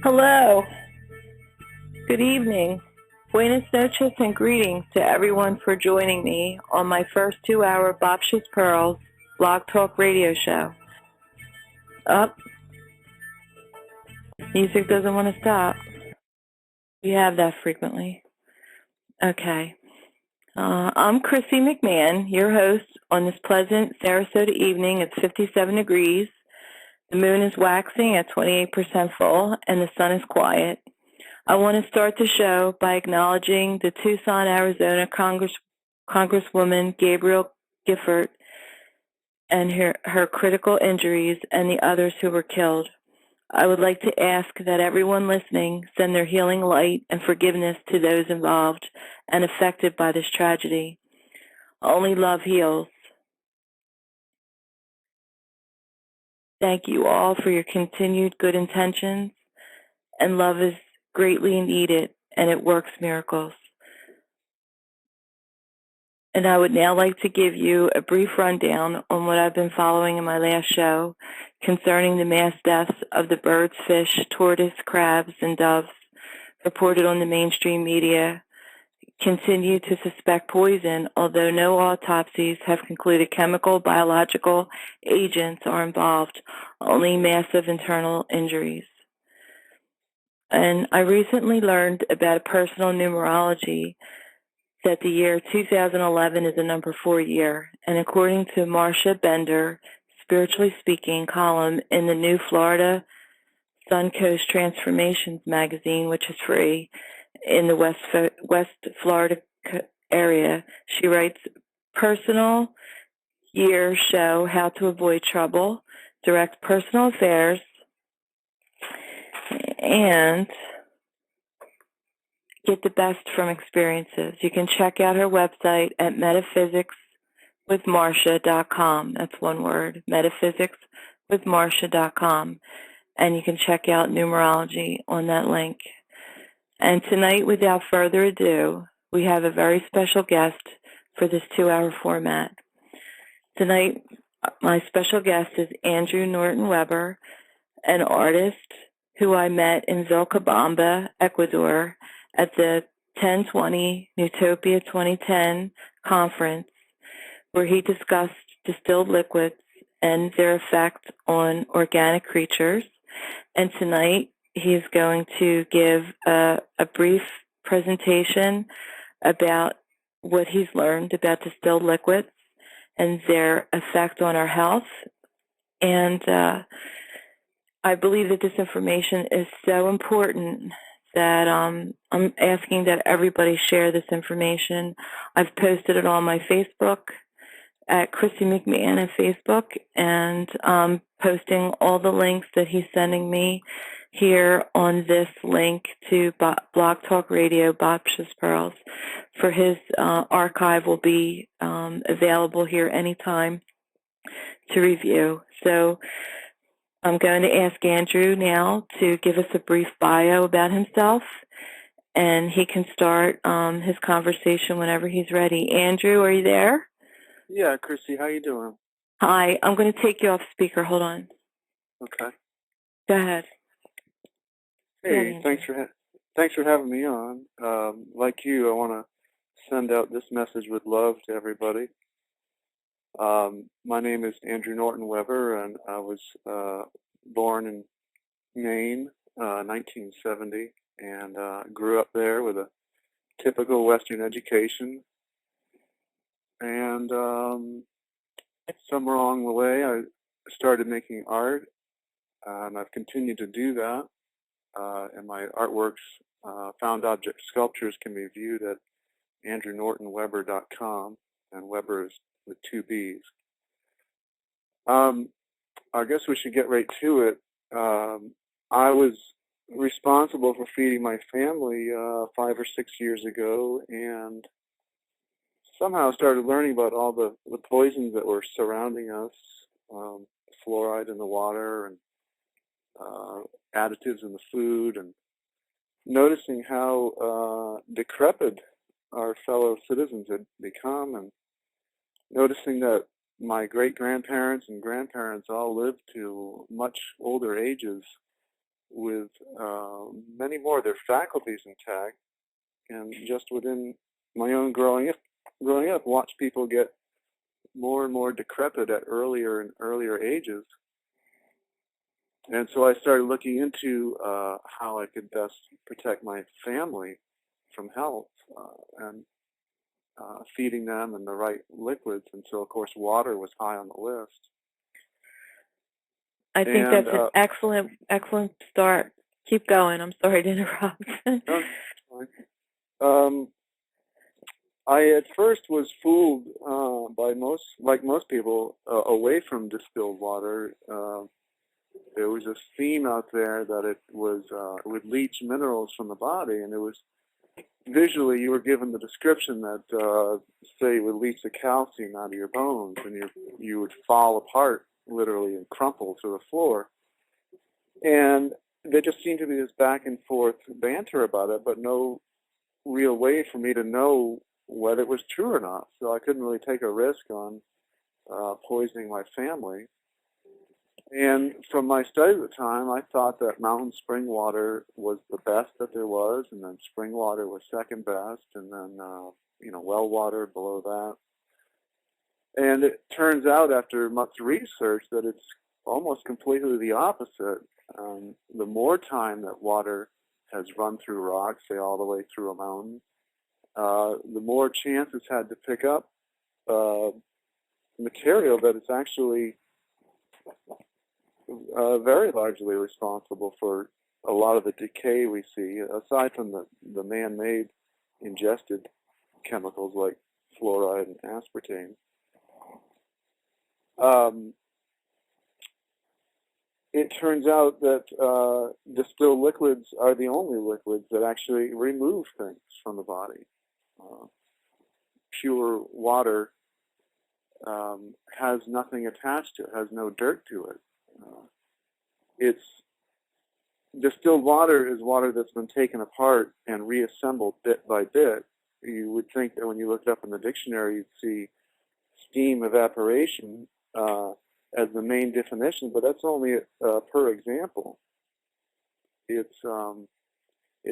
Hello. Good evening. Buenas noches and greetings to everyone for joining me on my first 2-hour Babcha's Pearls blog talk radio show. Music doesn't want to stop. We have that frequently. Okay. I'm Chrissy McMahon, your host on this pleasant Sarasota evening. It's 57 degrees. The moon is waxing at 28% full, and the sun is quiet. I want to start the show by acknowledging the Tucson, Arizona Congresswoman Gabrielle Gifford and her critical injuries and the others who were killed. I would like to ask that everyone listening send their healing light and forgiveness to those involved and affected by this tragedy. Only love heals. Thank you all for your continued good intentions, and love is greatly needed, and it works miracles. And I would now like to give you a brief rundown on what I've been following in my last show concerning the mass deaths of the birds, fish, tortoise, crabs, and doves reported on the mainstream media. Continue to suspect poison, although no autopsies have concluded chemical, biological agents are involved, only massive internal injuries. And I recently learned about personal numerology that the year 2011 is a number 4 year, and according to Marcia Bender, Spiritually Speaking column in the New Florida Suncoast Transformations magazine, which is free in the West Florida area, she writes, personal years show how to avoid trouble, direct personal affairs, and get the best from experiences. You can check out her website at metaphysicswithmarcia.com. That's one word, metaphysicswithmarcia.com. And you can check out numerology on that link. And tonight, without further ado, we have a very special guest for this 2-hour format. Tonight, my special guest is Andrew Norton Weber, an artist who I met in Vilcabamba, Ecuador, at the 1020 Utopia 2010 conference, where he discussed distilled liquids and their effect on organic creatures. And tonight, he is going to give a brief presentation about what he's learned about distilled liquids and their effect on our health. And I believe that this information is so important that I'm asking that everybody share this information. I've posted it on my Facebook at Chrissy McMahon on Facebook, and posting all the links that he's sending me here on this link to Blog Talk Radio, Babcha's Pearls. For his archive will be available here anytime to review. So I'm going to ask Andrew now to give us a brief bio about himself, and he can start his conversation whenever he's ready. Andrew, are you there? Yeah, Chrissy, how you doing? Hi, I'm going to take you off speaker. Hold on. Okay. Go ahead. Hey, thanks for having me on. Like you, I want to send out this message with love to everybody. My name is Andrew Norton Weber, and I was born in Maine, 1970, and grew up there with a typical Western education. And somewhere along the way, I started making art, and I've continued to do that. And my artworks, found object sculptures, can be viewed at andrewnortonweber.com, and Weber is with 2 B's. I guess we should get right to it. I was responsible for feeding my family 5 or 6 years ago, and somehow started learning about all the poisons that were surrounding us, fluoride in the water and additives in the food, and noticing how decrepit our fellow citizens had become, and noticing that my great-grandparents and grandparents all lived to much older ages, with many more of their faculties intact, and just within my own growing up, watch people get more and more decrepit at earlier and earlier ages. And so I started looking into how I could best protect my family from health, and feeding them and the right liquids. And so, of course, water was high on the list. I think that's an excellent start. Keep going. I'm sorry to interrupt. I at first was fooled by most people, away from distilled water. There was a theme out there that it would leach minerals from the body, and it was visually you were given the description that say it would leach the calcium out of your bones, and you would fall apart literally and crumple to the floor. And there just seemed to be this back and forth banter about it, but no real way for me to know whether it was true or not. So I couldn't really take a risk on poisoning my family. And from my studies at the time, I thought that mountain spring water was the best that there was, and then spring water was second best, and then well water below that. And it turns out after much research that it's almost completely the opposite. The more time that water has run through rocks, say all the way through a mountain, the more chance it's had to pick up material that is actually very largely responsible for a lot of the decay we see, aside from the man-made ingested chemicals like fluoride and aspartame. It turns out that distilled liquids are the only liquids that actually remove things from the body. Pure water has nothing attached to it, has no dirt to it. Distilled water is water that's been taken apart and reassembled bit by bit. You would think that when you looked up in the dictionary, you'd see steam evaporation as the main definition, but that's only per example. It's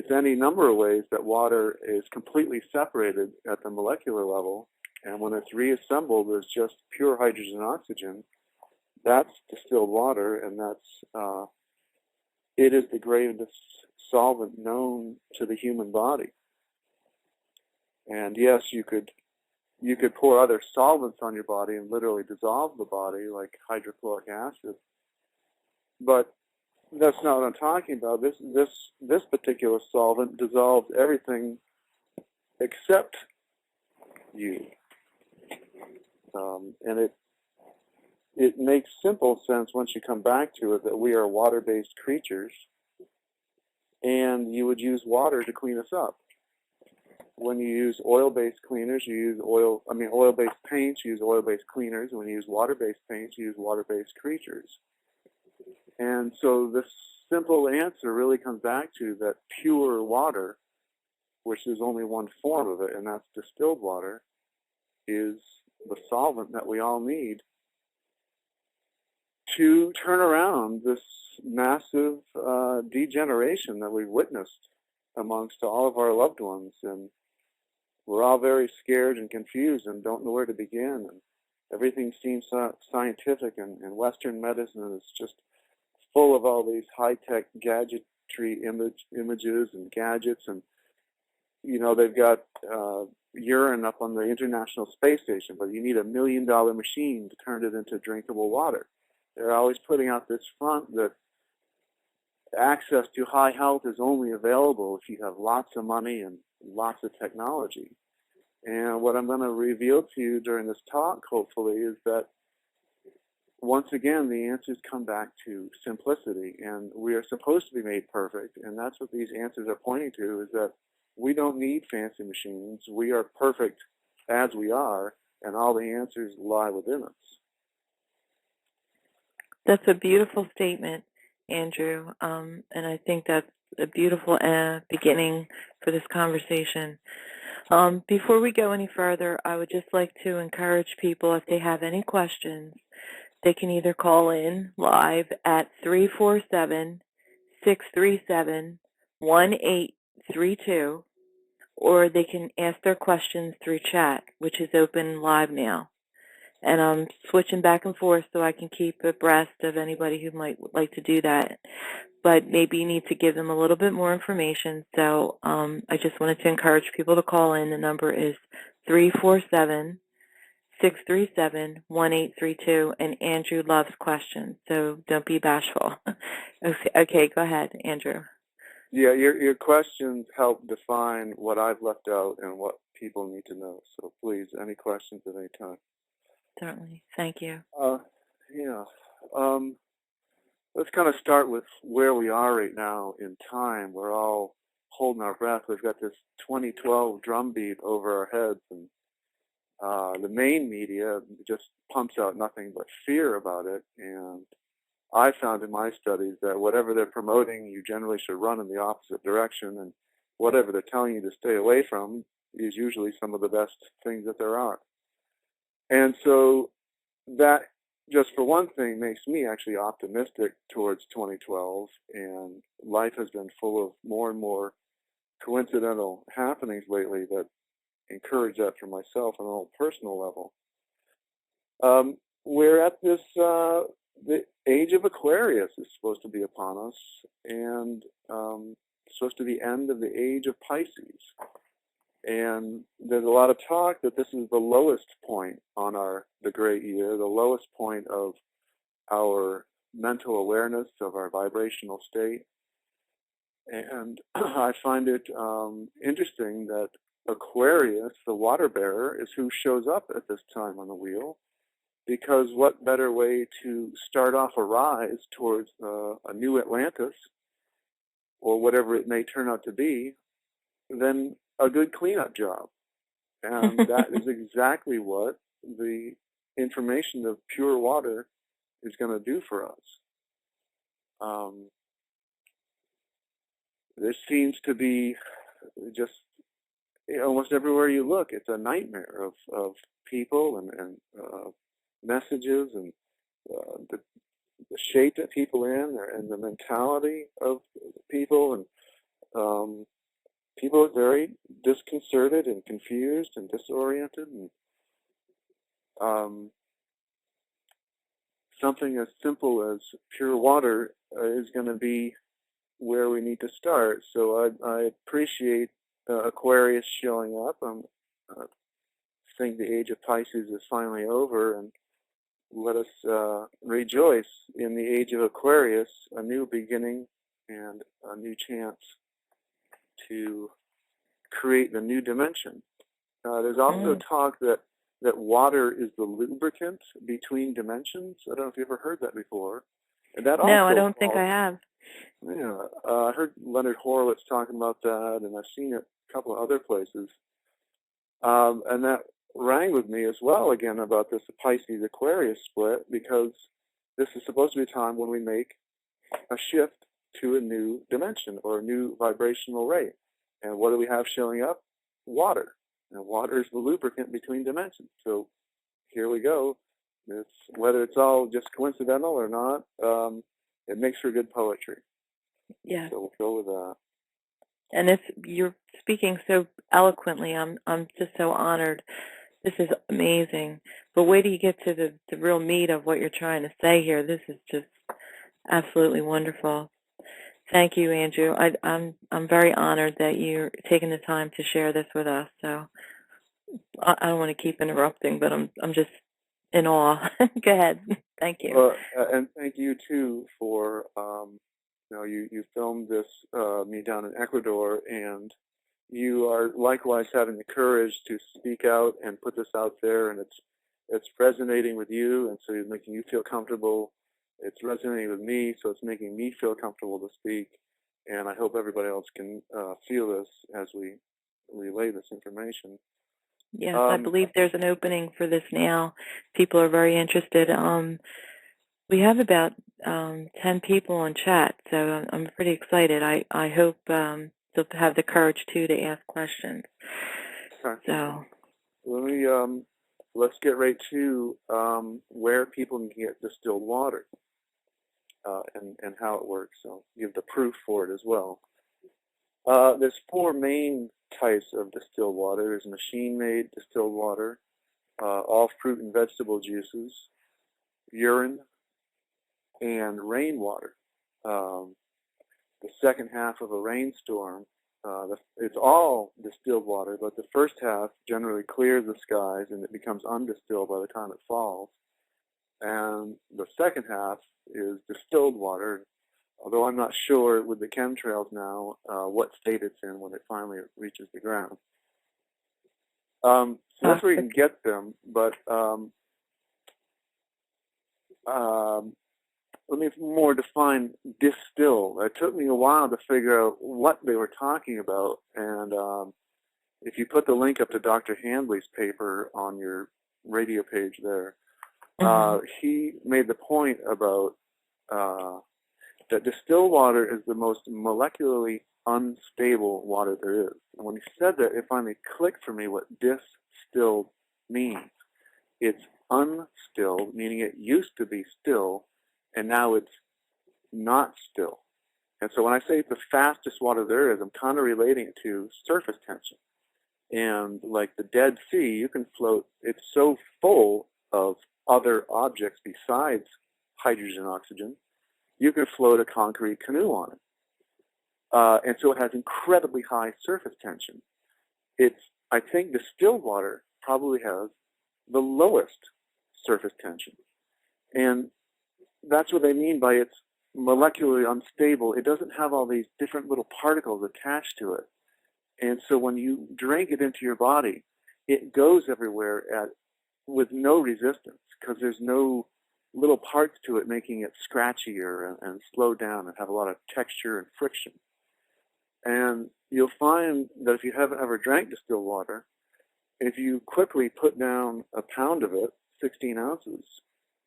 any number of ways that water is completely separated at the molecular level, and when it's reassembled as just pure hydrogen and oxygen, that's distilled water, and it is the greatest solvent known to the human body. And yes, you could pour other solvents on your body and literally dissolve the body, like hydrochloric acid. But that's not what I'm talking about. This particular solvent dissolves everything except you. And it makes simple sense once you come back to it that we are water-based creatures, and you would use water to clean us up. When you use oil-based cleaners, you use oil-based paints, you use oil-based cleaners. When you use water-based paints, you use water-based creatures. And so this simple answer really comes back to that pure water, which is only one form of it, and that's distilled water, is the solvent that we all need to turn around this massive degeneration that we've witnessed amongst all of our loved ones. And we're all very scared and confused and don't know where to begin. And everything seems scientific, and Western medicine is just full of all these high-tech gadgetry images and gadgets. And, they've got urine up on the International Space Station, but you need $1 million machine to turn it into drinkable water. They're always putting out this front that access to high health is only available if you have lots of money and lots of technology. And what I'm going to reveal to you during this talk, hopefully, is that once again, the answers come back to simplicity, and we are supposed to be made perfect, and that's what these answers are pointing to, is that we don't need fancy machines. We are perfect as we are, and all the answers lie within us. That's a beautiful statement, Andrew, and I think that's a beautiful beginning for this conversation. Before we go any further, I would just like to encourage people, if they have any questions, they can either call in live at 347 637-1832, or they can ask their questions through chat, which is open live now. And I'm switching back and forth so I can keep abreast of anybody who might like to do that. But maybe you need to give them a little bit more information. So I just wanted to encourage people to call in. The number is 347-637-1832, and Andrew loves questions, so don't be bashful. Okay, go ahead, Andrew. Yeah, your questions help define what I've left out and what people need to know. So please, any questions at any time. Certainly. Thank you. Yeah. Let's kind of start with where we are right now in time. We're all holding our breath. We've got this 2012 drumbeat over our heads, and the main media just pumps out nothing but fear about it. And I found in my studies that whatever they're promoting, you generally should run in the opposite direction, and whatever they're telling you to stay away from is usually some of the best things that there are. And so that, just for one thing, makes me actually optimistic towards 2012, and life has been full of more and more coincidental happenings lately that encourage that for myself on a little personal level. We're at this, the age of Aquarius is supposed to be upon us, and supposed to be the end of the age of Pisces. And there's a lot of talk that this is the lowest point on the great year, the lowest point of our mental awareness, of our vibrational state. And I find it interesting that Aquarius, the water bearer, is who shows up at this time on the wheel, because what better way to start off a rise towards a new Atlantis, or whatever it may turn out to be, than a good cleanup job. And that is exactly what the information of pure water is going to do for us. This seems to be just, almost everywhere you look, it's a nightmare of people and messages, and the shape that people in, and the mentality of people, and people are very disconcerted and confused and disoriented, and something as simple as pure water is going to be where we need to start. So I appreciate Aquarius showing up. I think the age of Pisces is finally over, and let us rejoice in the age of Aquarius, a new beginning and a new chance to create the new dimension. There's also talk that water is the lubricant between dimensions. I don't know if you've ever heard that before. And that no, I don't think I have. Yeah, I heard Leonard Horowitz talking about that, and I've seen it a couple of other places. And that rang with me as well, again, about this Pisces-Aquarius split, because this is supposed to be a time when we make a shift to a new dimension or a new vibrational rate. And what do we have showing up? Water. And water is the lubricant between dimensions. So here we go. Whether it's all just coincidental or not, it makes for good poetry. Yeah. So we'll go with that. And you're speaking so eloquently. I'm just so honored. This is amazing. But wait till you get to the real meat of what you're trying to say here. This is just absolutely wonderful. Thank you, Andrew. I'm very honored that you're taking the time to share this with us. So I don't want to keep interrupting, but I'm just in awe. Go ahead. Thank you. And thank you too for you filmed this me down in Ecuador, and you are likewise having the courage to speak out and put this out there, and it's resonating with you, and so it's making you feel comfortable. It's resonating with me, so it's making me feel comfortable to speak, and I hope everybody else can feel this as we relay this information. Yes, I believe there's an opening for this now. People are very interested. We have about 10 people on chat, so I'm pretty excited. I hope they'll have the courage, too, to ask questions. Okay. So let's get right to where people can get distilled water. and how it works. So give the proof for it as well. There's 4 main types of distilled water. There's machine-made distilled water, all fruit and vegetable juices, urine, and rainwater. The second half of a rainstorm, it's all distilled water, but the first half generally clears the skies and it becomes undistilled by the time it falls. And the second half is distilled water, although I'm not sure with the chemtrails now what state it's in when it finally reaches the ground. So that's where you can get them, but let me more define distilled. It took me a while to figure out what they were talking about, and if you put the link up to Dr. Handley's paper on your radio page there, he made the point about that distilled water is the most molecularly unstable water there is. And when he said that, it finally clicked for me what distilled means. It's unstilled, meaning it used to be still, and now it's not still. And so when I say it's the fastest water there is, I'm kind of relating it to surface tension. And like the Dead Sea, you can float, it's so full of other objects besides hydrogen and oxygen, you could float a concrete canoe on it. And so it has incredibly high surface tension. I think distilled water probably has the lowest surface tension. And that's what they mean by it's molecularly unstable. It doesn't have all these different little particles attached to it. And so when you drink it into your body, it goes everywhere with no resistance because there's no little parts to it making it scratchier and slow down and have a lot of texture and friction. And you'll find that if you haven't ever drank distilled water, if you quickly put down a pound of it, 16 ounces,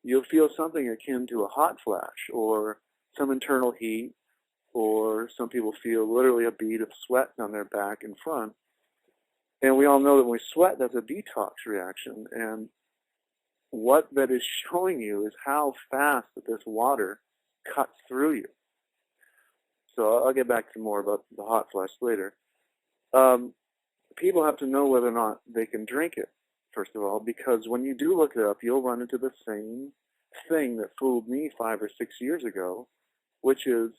you'll feel something akin to a hot flash or some internal heat, or some people feel literally a bead of sweat on their back and front. And we all know that when we sweat, that's a detox reaction. And what that is showing you is how fast that this water cuts through you. So I'll get back to more about the hot flash later. People have to know whether or not they can drink it, first of all, because when you do look it up, you'll run into the same thing that fooled me 5 or 6 years ago, which is,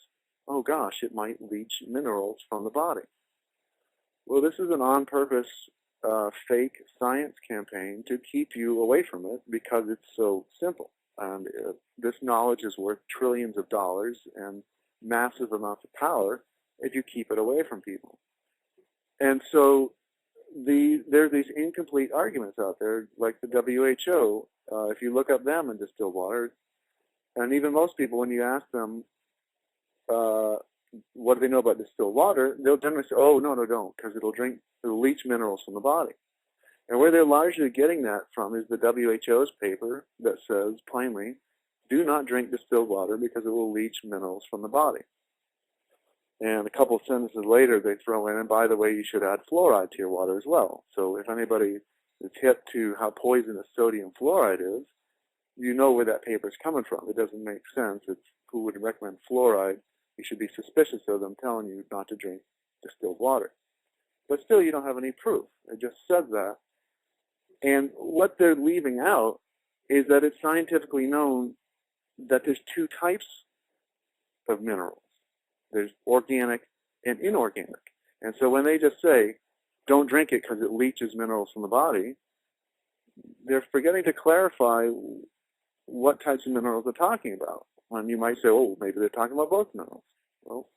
oh gosh, it might leach minerals from the body. Well, this is an on-purpose fake science campaign to keep you away from it because it's so simple. And this knowledge is worth trillions of dollars and massive amounts of power if you keep it away from people. And so there's these incomplete arguments out there, like the WHO. If you look up them in distilled water, and even most people, when you ask them, what do they know about distilled water, they'll generally say, oh, no, don't, because it'll leach minerals from the body. And where they're largely getting that from is the WHO's paper that says plainly, do not drink distilled water because it will leach minerals from the body. And a couple of sentences later, they throw in, and by the way, you should add fluoride to your water as well. So if anybody is hip to how poisonous sodium fluoride is, you know where that paper is coming from. It doesn't make sense. It's who would recommend fluoride. You should be suspicious of them telling you not to drink distilled water. But still, you don't have any proof. It just says that. And what they're leaving out is that it's scientifically known that there's 2 types of minerals. There's organic and inorganic. And so when they just say, don't drink it because it leaches minerals from the body, they're forgetting to clarify what types of minerals they're talking about. And you might say, oh, maybe they're talking about both minerals. Well,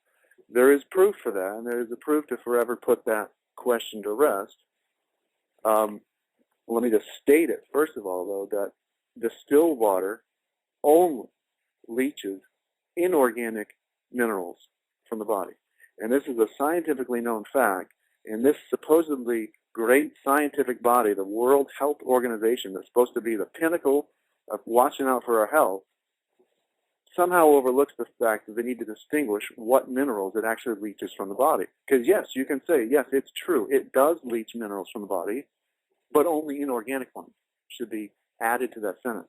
there is proof for that, and there is a proof to forever put that question to rest. Let me just state it, first of all, though, that distilled water only leaches inorganic minerals from the body. And this is a scientifically known fact, and this supposedly great scientific body, the World Health Organization, that's supposed to be the pinnacle of watching out for our health, somehow overlooks the fact that they need to distinguish what minerals it actually leaches from the body. Because yes, you can say, yes, it's true, it does leach minerals from the body, but only inorganic ones should be added to that sentence.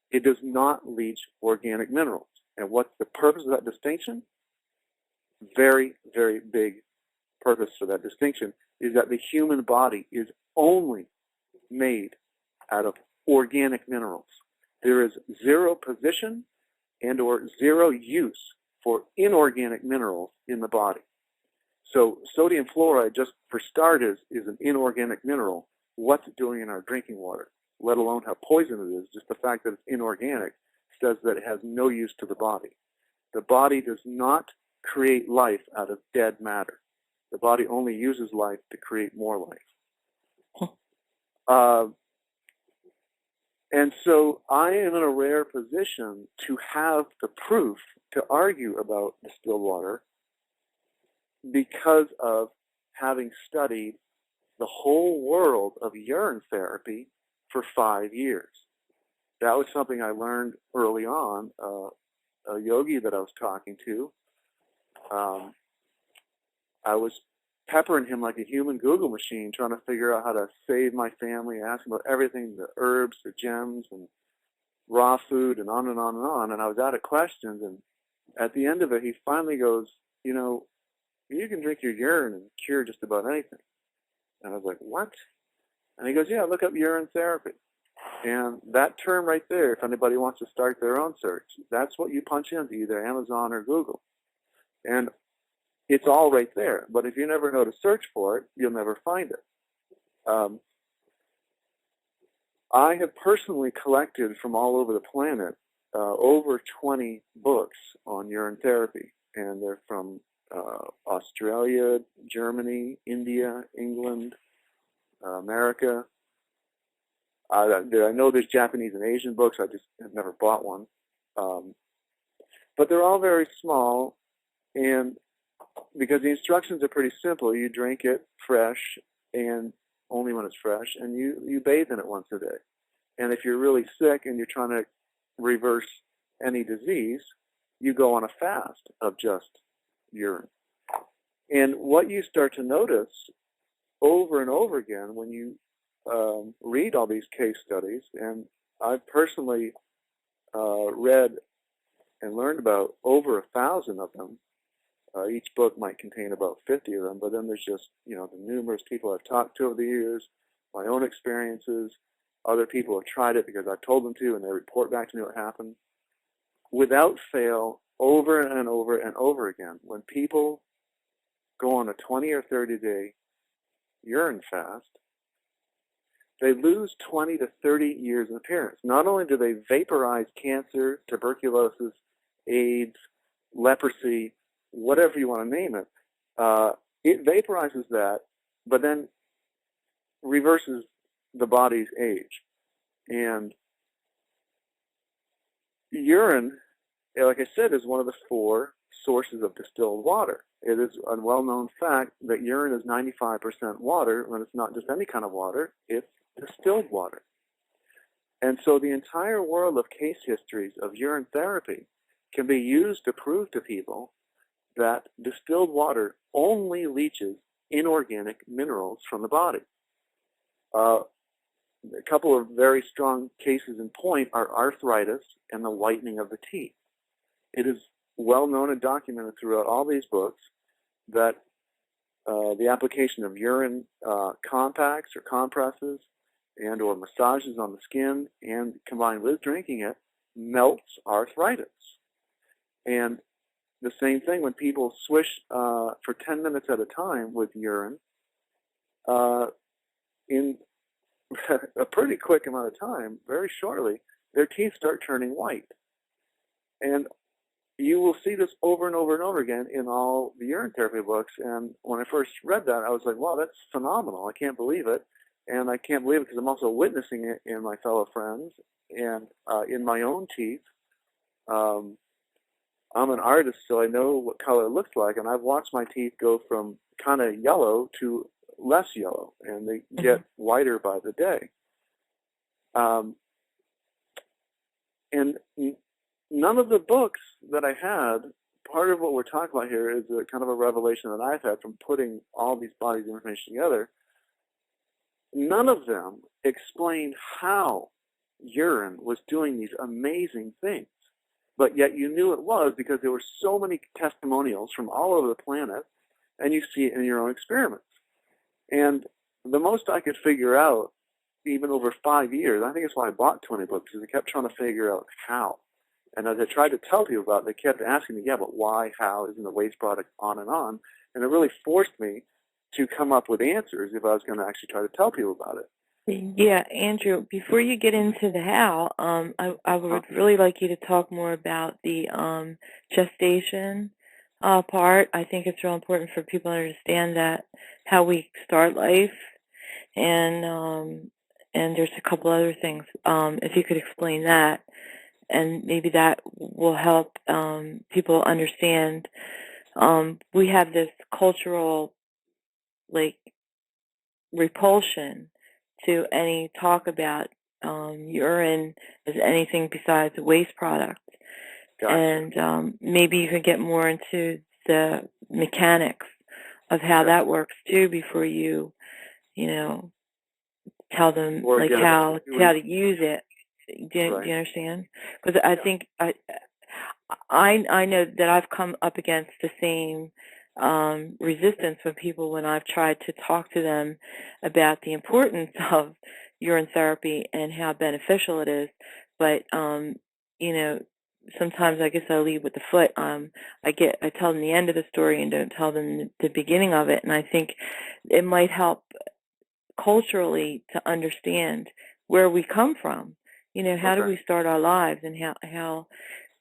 It does not leach organic minerals. And what's the purpose of that distinction? Very, very big purpose for that distinction is that the human body is only made out of organic minerals. There is zero position and or zero use for inorganic minerals in the body. So sodium fluoride, just for starters, is an inorganic mineral. What's it doing in our drinking water? Let alone how poison it is. Just the fact that it's inorganic says that it has no use to the body. The body does not create life out of dead matter. The body only uses life to create more life. And so I am in a rare position to have the proof to argue about distilled water because of having studied the whole world of urine therapy for 5 years. That was something I learned early on. A yogi that I was talking to, I was peppering him like a human Google machine, trying to figure out how to save my family, asking about everything, the herbs, the gems, and raw food, and on and on and on. And I was out of questions, and at the end of it, he finally goes, you know, you can drink your urine and cure just about anything. And I was like, what? And he goes, yeah, look up urine therapy. And that term right there, if anybody wants to start their own search, that's what you punch into either Amazon or Google. And it's all right there. But if you never know to search for it, you'll never find it. I have personally collected from all over the planet over 20 books on urine therapy. And they're from Australia, Germany, India, England, America. I know there's Japanese and Asian books. I just have never bought one. But they're all very small, and because the instructions are pretty simple, you drink it fresh and only when it's fresh, and you bathe in it once a day. And if you're really sick and you're trying to reverse any disease, you go on a fast of just urine. And what you start to notice over and over again when you read all these case studies, and I've personally read and learned about over 1,000 of them. Each book might contain about 50 of them, but then there's just, the numerous people I've talked to over the years, my own experiences, other people have tried it because I've told them to, and they report back to me what happened. Without fail, over and over and over again, when people go on a 20 or 30-day urine fast, they lose 20 to 30 years in appearance. Not only do they vaporize cancer, tuberculosis, AIDS, leprosy, whatever you want to name it, it vaporizes that, but then reverses the body's age. And urine, like I said, is one of the 4 sources of distilled water. It is a well-known fact that urine is 95% water, when it's not just any kind of water, it's distilled water. And so the entire world of case histories of urine therapy can be used to prove to people that distilled water only leaches inorganic minerals from the body. A couple of very strong cases in point are arthritis and the whitening of the teeth. It is well known and documented throughout all these books that the application of urine compacts or compresses and or massages on the skin and combined with drinking it melts arthritis. And the same thing when people swish for 10 minutes at a time with urine, in a pretty quick amount of time, very shortly, their teeth start turning white. And you will see this over and over and over again in all the urine therapy books. And when I first read that, I was like, wow, that's phenomenal. I can't believe it. And I can't believe it because I'm also witnessing it in my fellow friends and in my own teeth. I'm an artist, so I know what color it looks like, and I've watched my teeth go from kind of yellow to less yellow, and they get whiter by the day. And none of the books that I had, part of what we're talking about here is a kind of a revelation that I've had from putting all these bodies of information together. None of them explained how urine was doing these amazing things. but yet you knew it was because there were so many testimonials from all over the planet, and you see it in your own experiments. And the most I could figure out, even over 5 years, I think it's why I bought 20 books, because I kept trying to figure out how. And as I tried to tell people about it, they kept asking me, yeah, but why, how, isn't the waste product, on and on. And it really forced me to come up with answers if I was going to actually try to tell people about it. Yeah, Andrew, before you get into the how, I would really like you to talk more about the gestation part. I think it's real important for people to understand that how we start life, and there's a couple other things. If you could explain that, and maybe that will help people understand. We have this cultural, like, repulsion to any talk about urine as anything besides a waste product. Gotcha. And maybe you could get more into the mechanics of how that works too before you tell them like how to use it. Do you understand? Because I think I know that I've come up against the same resistance from people when I've tried to talk to them about the importance of urine therapy and how beneficial it is. But sometimes I guess I lead with the foot. I tell them the end of the story and don't tell them the beginning of it. And I think it might help culturally to understand where we come from. How do we start our lives, and how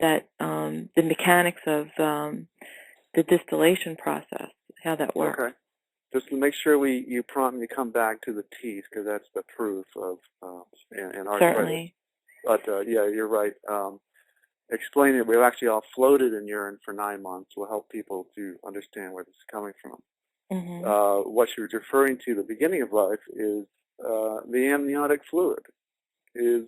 that the mechanics of the distillation process, how that works. Okay. Just to make sure you prompt me to come back to the teeth, because that's the proof of in our Certainly. But yeah, you're right. Explaining it, we've actually all floated in urine for 9 months will help people to understand where this is coming from. Mm-hmm. What you're referring to, the beginning of life, is the amniotic fluid is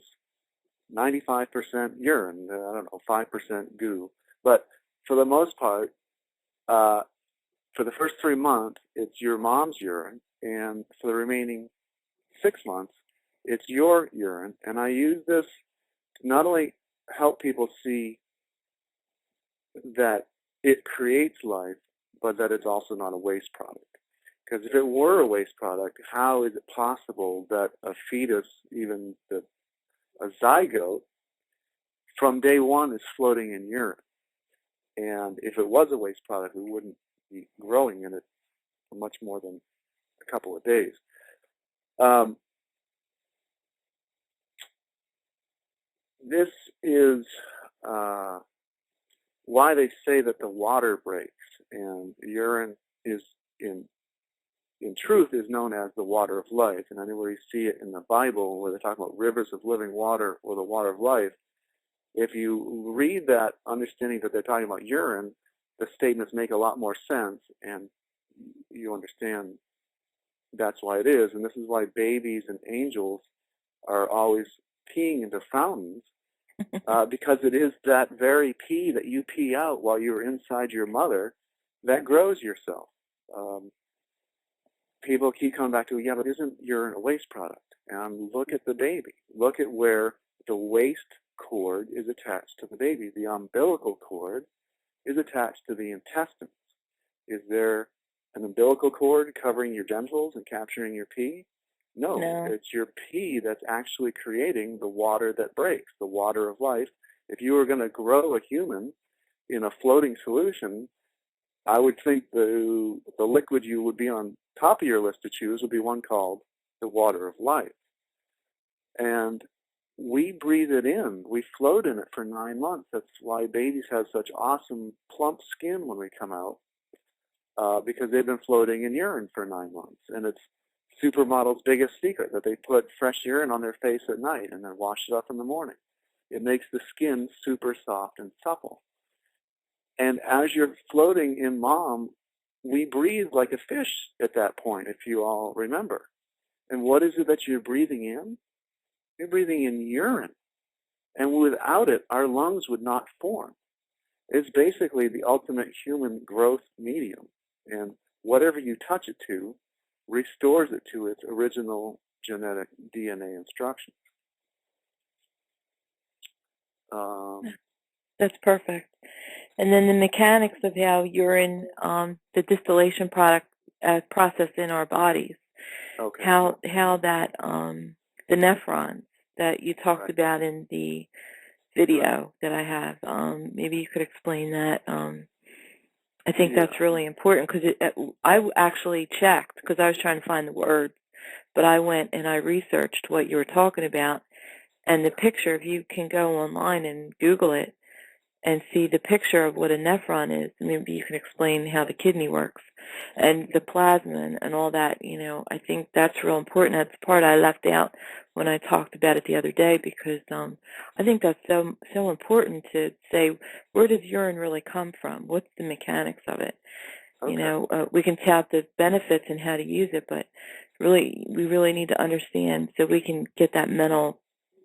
95% urine, I don't know, 5% goo. But for the most part, for the first 3 months, it's your mom's urine, and for the remaining 6 months, it's your urine. And I use this to not only help people see that it creates life, but that it's also not a waste product. Because if it were a waste product, how is it possible that a fetus, even a zygote, from day one is floating in urine? And if it was a waste product, we wouldn't be growing in it for much more than a couple of days. This is why they say that the water breaks, and urine is in truth is known as the water of life. And anywhere you see it in the Bible where they talk about rivers of living water or the water of life, if you read that understanding that they're talking about urine, the statements make a lot more sense, and you understand that's why it is. And this is why babies and angels are always peeing into fountains, because it is that very pee that you pee out while you're inside your mother that grows yourself. People keep coming back to, yeah, but isn't urine a waste product? And look at the baby. Look at where the waste cord is attached to the baby. The umbilical cord is attached to the intestines. Is there an umbilical cord covering your genitals and capturing your pee? No, it's your pee that's actually creating the water that breaks, the water of life. If you were going to grow a human in a floating solution, I would think the liquid you would be on top of your list to choose would be one called the water of life. And we breathe it in. We float in it for 9 months. That's why babies have such awesome, plump skin when we come out, because they've been floating in urine for 9 months. And it's supermodels' biggest secret, that they put fresh urine on their face at night and then wash it up in the morning. It makes the skin super soft and supple. And as you're floating in mom, we breathe like a fish at that point, if you all remember. And what is it that you're breathing in? You're breathing in urine. And without it, our lungs would not form. It's basically the ultimate human growth medium. And whatever you touch it to restores it to its original genetic DNA instructions. That's perfect. And then the mechanics of how urine, the distillation process in our bodies, Okay. how that the nephrons that you talked Right. about in the video that I have, maybe you could explain that. I think Yeah. that's really important because I actually checked because I was trying to find the words, but I went and I researched what you were talking about, and the picture, if you can go online and Google it and see the picture of what a nephron is, maybe you can explain how the kidney works and the plasma and all that. You know, I think that's real important. That's the part I left out when I talked about it the other day because I think that's so important to say, where does urine really come from? What's the mechanics of it? Okay. You know, we can tout the benefits and how to use it, but really, we really need to understand so we can get that mental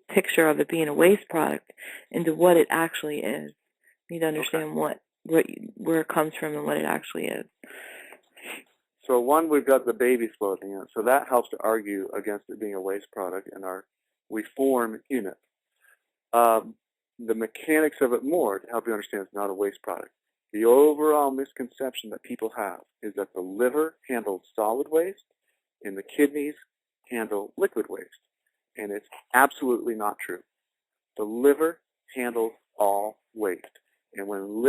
picture of it being a waste product into what it actually is. We need to understand where it comes from and what it actually is. So one, we've got the babies floating in, so that helps to argue against it being a waste product, and we form in it. The mechanics of it more, to help you understand it's not a waste product. The overall misconception that people have is that the liver handles solid waste and the kidneys handle liquid waste, and it's absolutely not true. The liver handles all waste. And when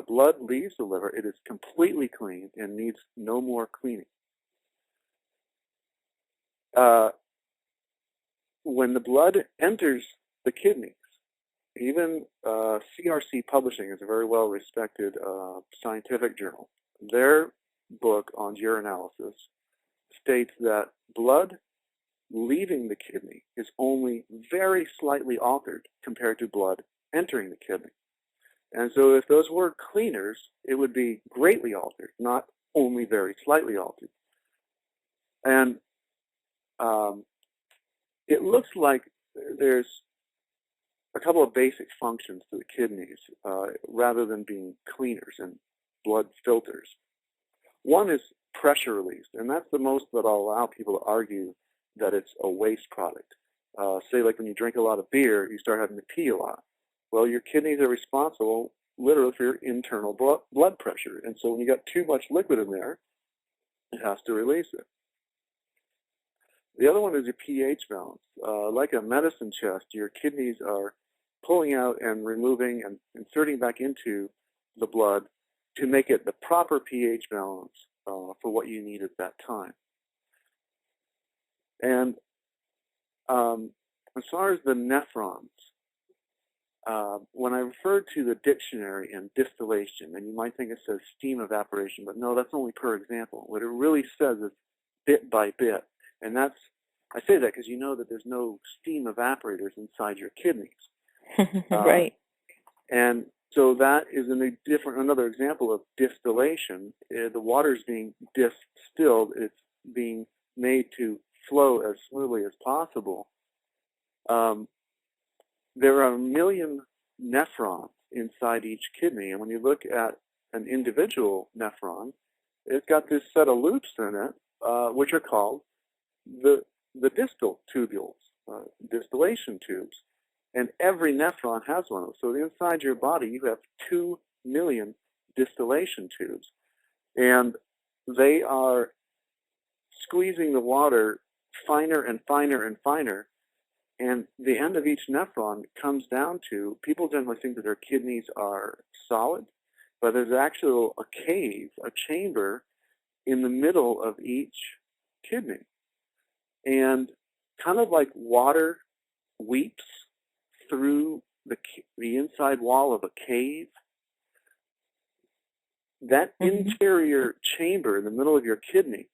blood leaves the liver, it is completely clean and needs no more cleaning. When the blood enters the kidneys, even CRC Publishing is a very well-respected scientific journal. Their book on urinalysis states that blood leaving the kidney is only very slightly altered compared to blood entering the kidney. And so if those were cleaners, it would be greatly altered, not only very slightly altered. And it looks like there's a couple of basic functions to the kidneys rather than being cleaners and blood filters. One is pressure released, and that's the most that I'll allow people to argue that it's a waste product. Say like when you drink a lot of beer, you start having to pee a lot. Well, your kidneys are responsible literally for your internal blood pressure. And so when you got too much liquid in there, it has to release it. The other one is your pH balance. Like a medicine chest, your kidneys are pulling out and removing and inserting back into the blood to make it the proper pH balance for what you need at that time. And as far as the nephrons, when I refer to the dictionary and distillation, and you might think it says steam evaporation, but no, that's only per example. What it really says is bit by bit. And I say that because you know that there's no steam evaporators inside your kidneys. Right. And so that is another example of distillation. The water is being distilled. It's being made to flow as smoothly as possible. There are 1 million nephrons inside each kidney, and when you look at an individual nephron, it's got this set of loops in it, which are called the distal tubules, distillation tubes, and every nephron has one of those. So inside your body, you have 2 million distillation tubes, and they are squeezing the water finer and finer and finer. And the end of each nephron comes down to, people generally think that their kidneys are solid, but there's actually a cave, a chamber in the middle of each kidney. And kind of like water weeps through the inside wall of a cave, that interior chamber in the middle of your kidney,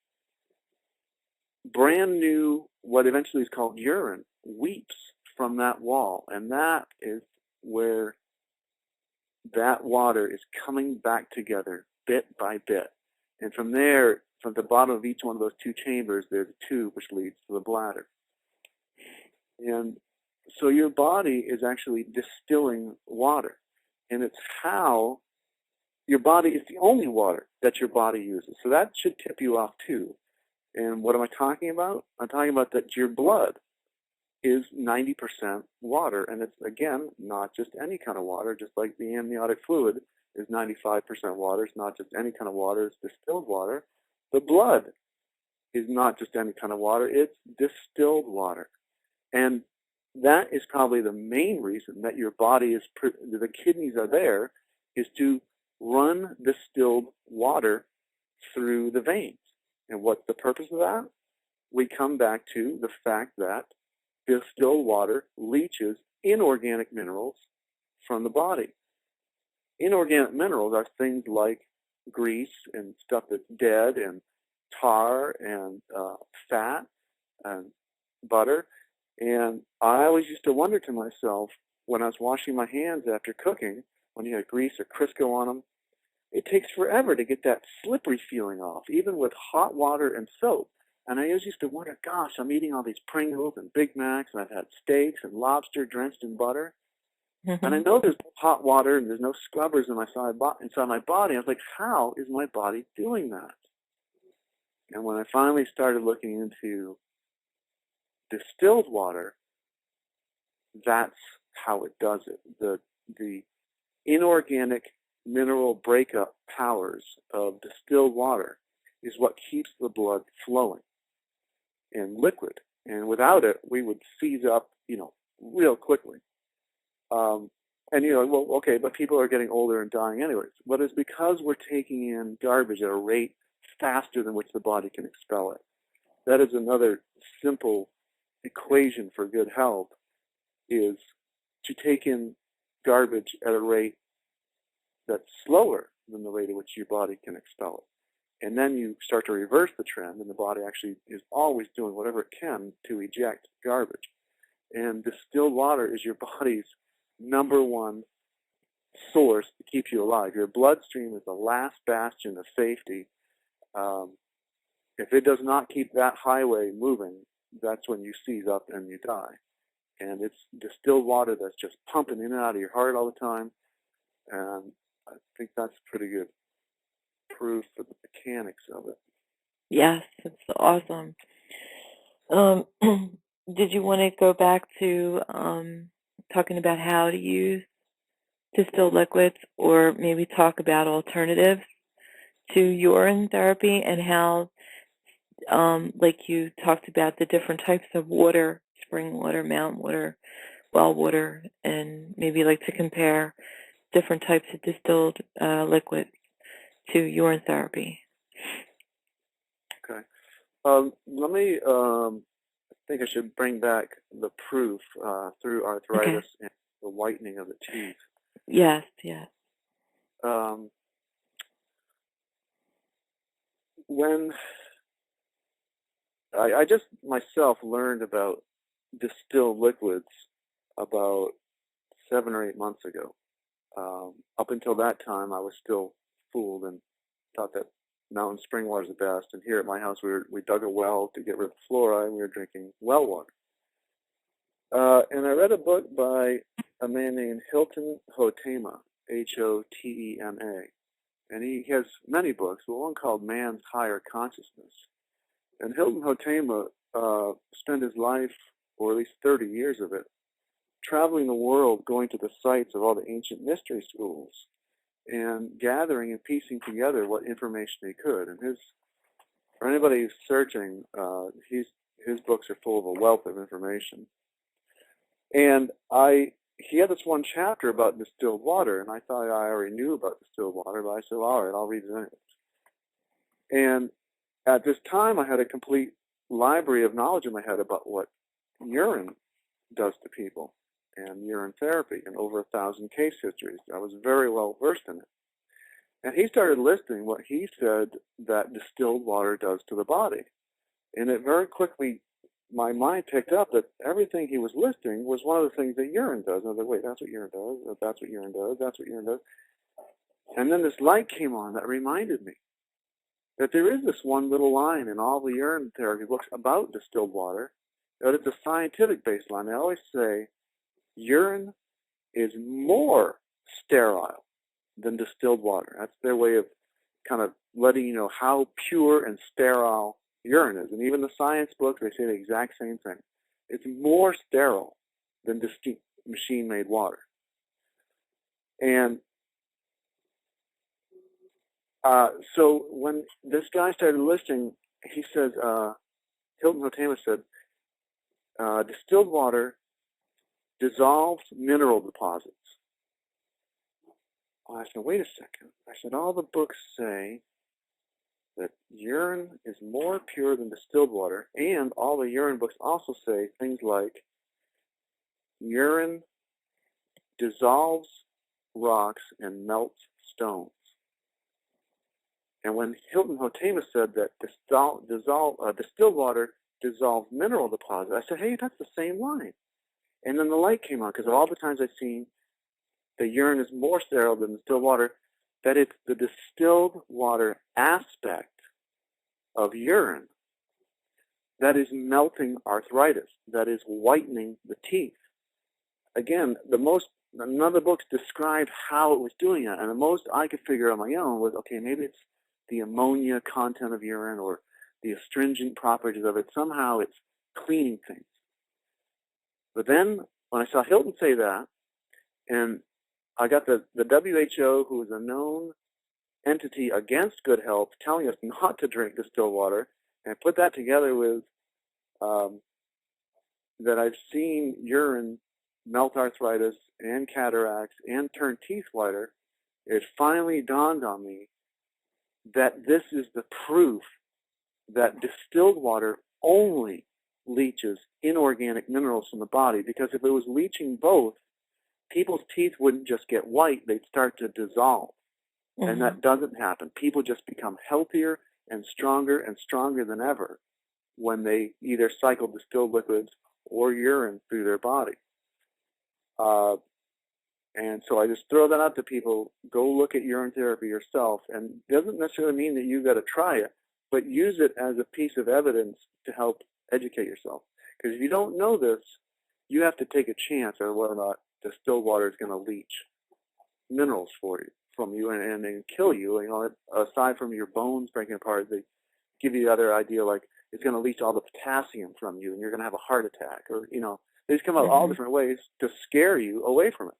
brand new, what eventually is called urine, weeps from that wall, and that is where that water is coming back together bit by bit. And from there, from the bottom of each one of those 2 chambers, there's a tube which leads to the bladder. And so your body is actually distilling water, and it's how your body is the only water that your body uses. So that should tip you off too. And what am I talking about? I'm talking about that your blood is 90% water. And it's, again, not just any kind of water, just like the amniotic fluid is 95% water. It's not just any kind of water, it's distilled water. The blood is not just any kind of water, it's distilled water. And that is probably the main reason that your body is, the kidneys are there, is to run distilled water through the veins. And what's the purpose of that? We come back to the fact that distilled water leaches inorganic minerals from the body. Inorganic minerals are things like grease and stuff that's dead, and tar and fat and butter. And I always used to wonder to myself, when I was washing my hands after cooking, when you had grease or Crisco on them, it takes forever to get that slippery feeling off, even with hot water and soap. And I always used to wonder, gosh, I'm eating all these Pringles and Big Macs, and I've had steaks and lobster drenched in butter. Mm-hmm. And I know there's hot water and there's no scrubbers inside my body. I was like, how is my body doing that? And when I finally started looking into distilled water, that's how it does it. The inorganic mineral breakup powers of distilled water is what keeps the blood flowing and liquid. And without it, we would seize up, real quickly. And well, okay, but people are getting older and dying anyways. But it's because we're taking in garbage at a rate faster than which the body can expel it. That is another simple equation for good health, is to take in garbage at a rate that's slower than the rate at which your body can expel it. And then you start to reverse the trend, and the body actually is always doing whatever it can to eject garbage. And distilled water is your body's number one source to keep you alive. Your bloodstream is the last bastion of safety. If it does not keep that highway moving, that's when you seize up and you die. And it's distilled water that's just pumping in and out of your heart all the time. And I think that's pretty good proof for the mechanics of it. Yes, it's awesome. Did you want to go back to talking about how to use distilled liquids, or maybe talk about alternatives to urine therapy, and how, like you talked about the different types of water, spring water, mountain water, well water, and maybe like to compare different types of distilled liquids to urine therapy? Okay. Let me, I think I should bring back the proof through arthritis and the whitening of the teeth. Yes, yes. When I just myself learned about distilled liquids about 7 or 8 months ago. Up until that time, I was still fooled and thought that mountain spring water is the best. And here at my house, we dug a well to get rid of fluoride, and we were drinking well water. And I read a book by a man named Hilton Hotema, Hotema, and he has many books, but one called Man's Higher Consciousness. And Hilton Hotema spent his life, or at least 30 years of it, traveling the world, going to the sites of all the ancient mystery schools, and gathering and piecing together what information he could. And for anybody who's searching, his books are full of a wealth of information. And he had this one chapter about distilled water, and I thought I already knew about distilled water, but I said, well, all right, I'll read it anyways. And at this time, I had a complete library of knowledge in my head about what urine does to people, and urine therapy, and over 1,000 case histories. I was very well versed in it. And he started listing what he said that distilled water does to the body. And it very quickly, my mind picked up that everything he was listing was one of the things that urine does. And I was like, wait, that's what urine does, that's what urine does, that's what urine does. And then this light came on that reminded me that there is this one little line in all the urine therapy books about distilled water, that it's a scientific baseline. They always say urine is more sterile than distilled water. That's their way of kind of letting you know how pure and sterile urine is. And even the science books, they say the exact same thing. it's more sterile than machine-made water. And so when this guy started listing, he says, Hilton Hotema said, distilled water dissolves mineral deposits. I said, wait a second. I said, all the books say that urine is more pure than distilled water, and all the urine books also say things like urine dissolves rocks and melts stones. And when Hilton Hotema said that distilled water dissolves mineral deposits, I said, hey, that's the same line. And then the light came on, because all the times I've seen that urine is more sterile than distilled water, that it's the distilled water aspect of urine that is melting arthritis, that is whitening the teeth. Again, none of the books described how it was doing it, and the most I could figure on my own was, okay, maybe it's the ammonia content of urine or the astringent properties of it. Somehow it's cleaning things. But then when I saw Hilton say that, and I got the WHO, who is a known entity against good health, telling us not to drink distilled water, and I put that together with that I've seen urine melt arthritis and cataracts and turn teeth whiter, it finally dawned on me that this is the proof that distilled water only leaches inorganic minerals from the body, because if it was leaching both, people's teeth wouldn't just get white, they'd start to dissolve. Mm-hmm. And that doesn't happen. People just become healthier and stronger than ever when they either cycle distilled liquids or urine through their body. And so I just throw that out to people. Go look at urine therapy yourself. And it doesn't necessarily mean that you've got to try it, but use it as a piece of evidence to help educate yourself. Because if you don't know this, you have to take a chance on whether or not distilled water is going to leach minerals from you and kill you. You know, aside from your bones breaking apart, they give you the other idea like it's going to leach all the potassium from you and you're going to have a heart attack. Or, you know, they just come out all different ways to scare you away from it.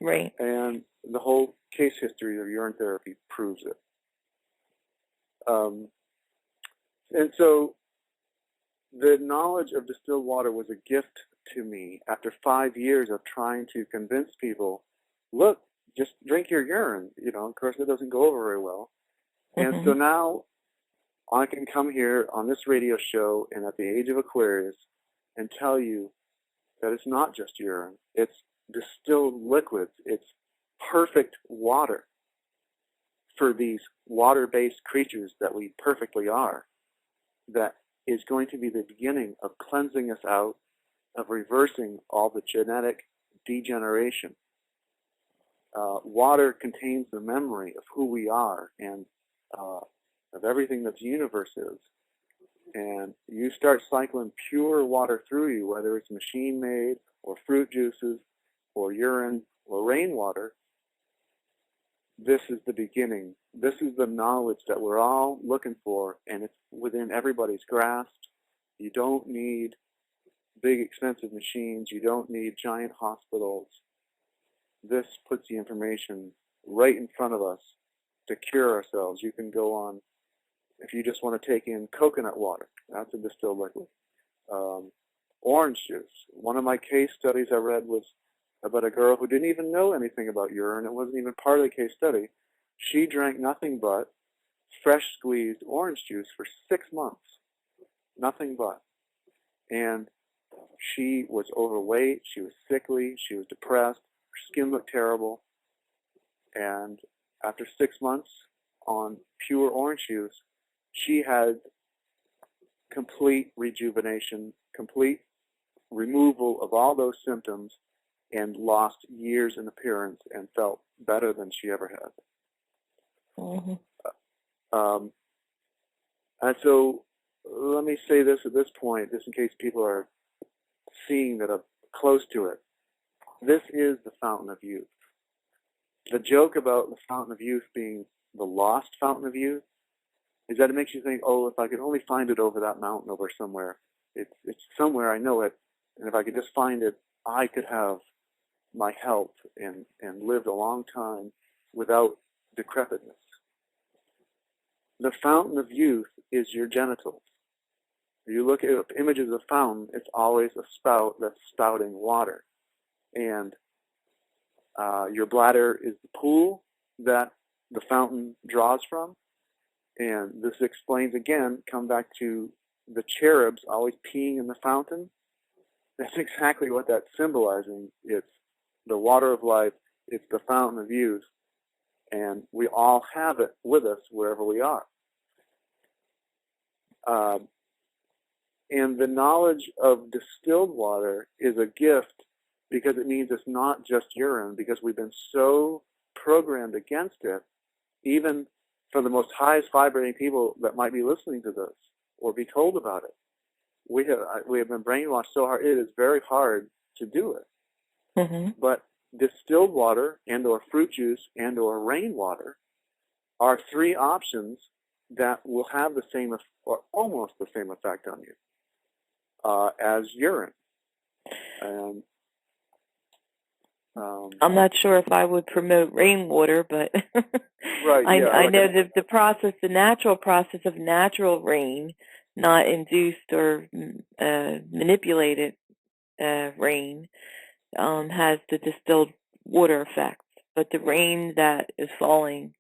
Right. And the whole case history of urine therapy proves it. And so the knowledge of distilled water was a gift to me after 5 years of trying to convince people, look, just drink your urine. You know, of course, it doesn't go over very well. Mm-hmm. And so now I can come here on this radio show and at the age of Aquarius and tell you that it's not just urine. It's distilled liquids. It's perfect water for these water-based creatures that we perfectly are, that is going to be the beginning of cleansing us out, of reversing all the genetic degeneration. Water contains the memory of who we are and of everything that the universe is. And you start cycling pure water through you, whether it's machine-made or fruit juices or urine or rainwater, this is the beginning. This is the knowledge that we're all looking for, and it's within everybody's grasp. You don't need big, expensive machines. You don't need giant hospitals. This puts the information right in front of us to cure ourselves. You can go on, if you just want to take in coconut water, that's a distilled liquid. Orange juice. One of my case studies I read was about a girl who didn't even know anything about urine. It wasn't even part of the case study. She drank nothing but fresh squeezed orange juice for 6 months. Nothing but. And she was overweight, she was sickly, she was depressed, her skin looked terrible. And after 6 months on pure orange juice, she had complete rejuvenation, complete removal of all those symptoms, and lost years in appearance and felt better than she ever had. Mm-hmm. And so let me say this at this point, just in case people are seeing that are close to it. This is the fountain of youth. The joke about the fountain of youth being the lost fountain of youth is that it makes you think, oh, if I could only find it over that mountain over somewhere. It's somewhere, I know it, And if I could just find it, I could have my health and lived a long time without decrepitness. The fountain of youth is your genitals. If you look at images of fountain, it's always a spout that's spouting water. And your bladder is the pool that the fountain draws from. And this explains, again, come back to the cherubs always peeing in the fountain. That's exactly what that's symbolizing. It's the water of life. It's the fountain of youth. And we all have it with us wherever we are. And the knowledge of distilled water is a gift because it means it's not just urine, because we've been so programmed against it, even for the most highest vibrating people that might be listening to this or be told about it. We have been brainwashed so hard, it is very hard to do it. Mm-hmm. But distilled water and or fruit juice and or rainwater are three options that will have the same or almost the same effect on you as urine. I'm not sure if I would promote rainwater, but right, yeah, I know that the natural process of natural rain, not induced or manipulated rain, has the distilled water effect. But the rain that is falling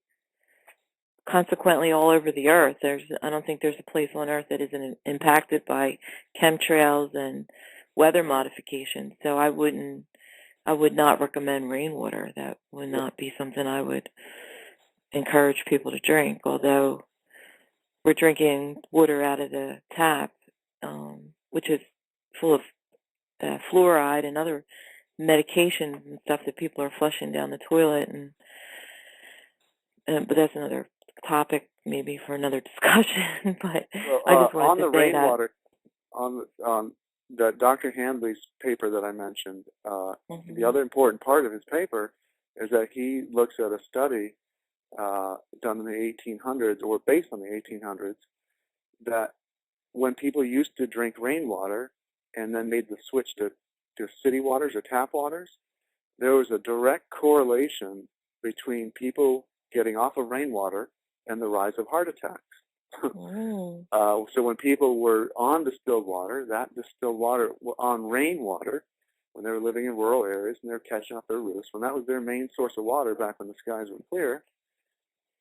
consequently all over the earth, I don't think there's a place on earth that isn't impacted by chemtrails and weather modifications. So I would not recommend rainwater. That would not be something I would encourage people to drink, although we're drinking water out of the tap, which is full of fluoride and other medications and stuff that people are flushing down the toilet. But that's another topic maybe for another discussion. But I just wanted to say rainwater, on the Dr. Handley's paper that I mentioned, the other important part of his paper is that he looks at a study done in the 1800s, or based on the 1800s, that when people used to drink rainwater and then made the switch to city waters or tap waters, there was a direct correlation between people getting off of rainwater and the rise of heart attacks. So when people were on distilled water, that distilled water on rainwater, when they were living in rural areas and they were catching up their roofs, when that was their main source of water back when the skies were clear,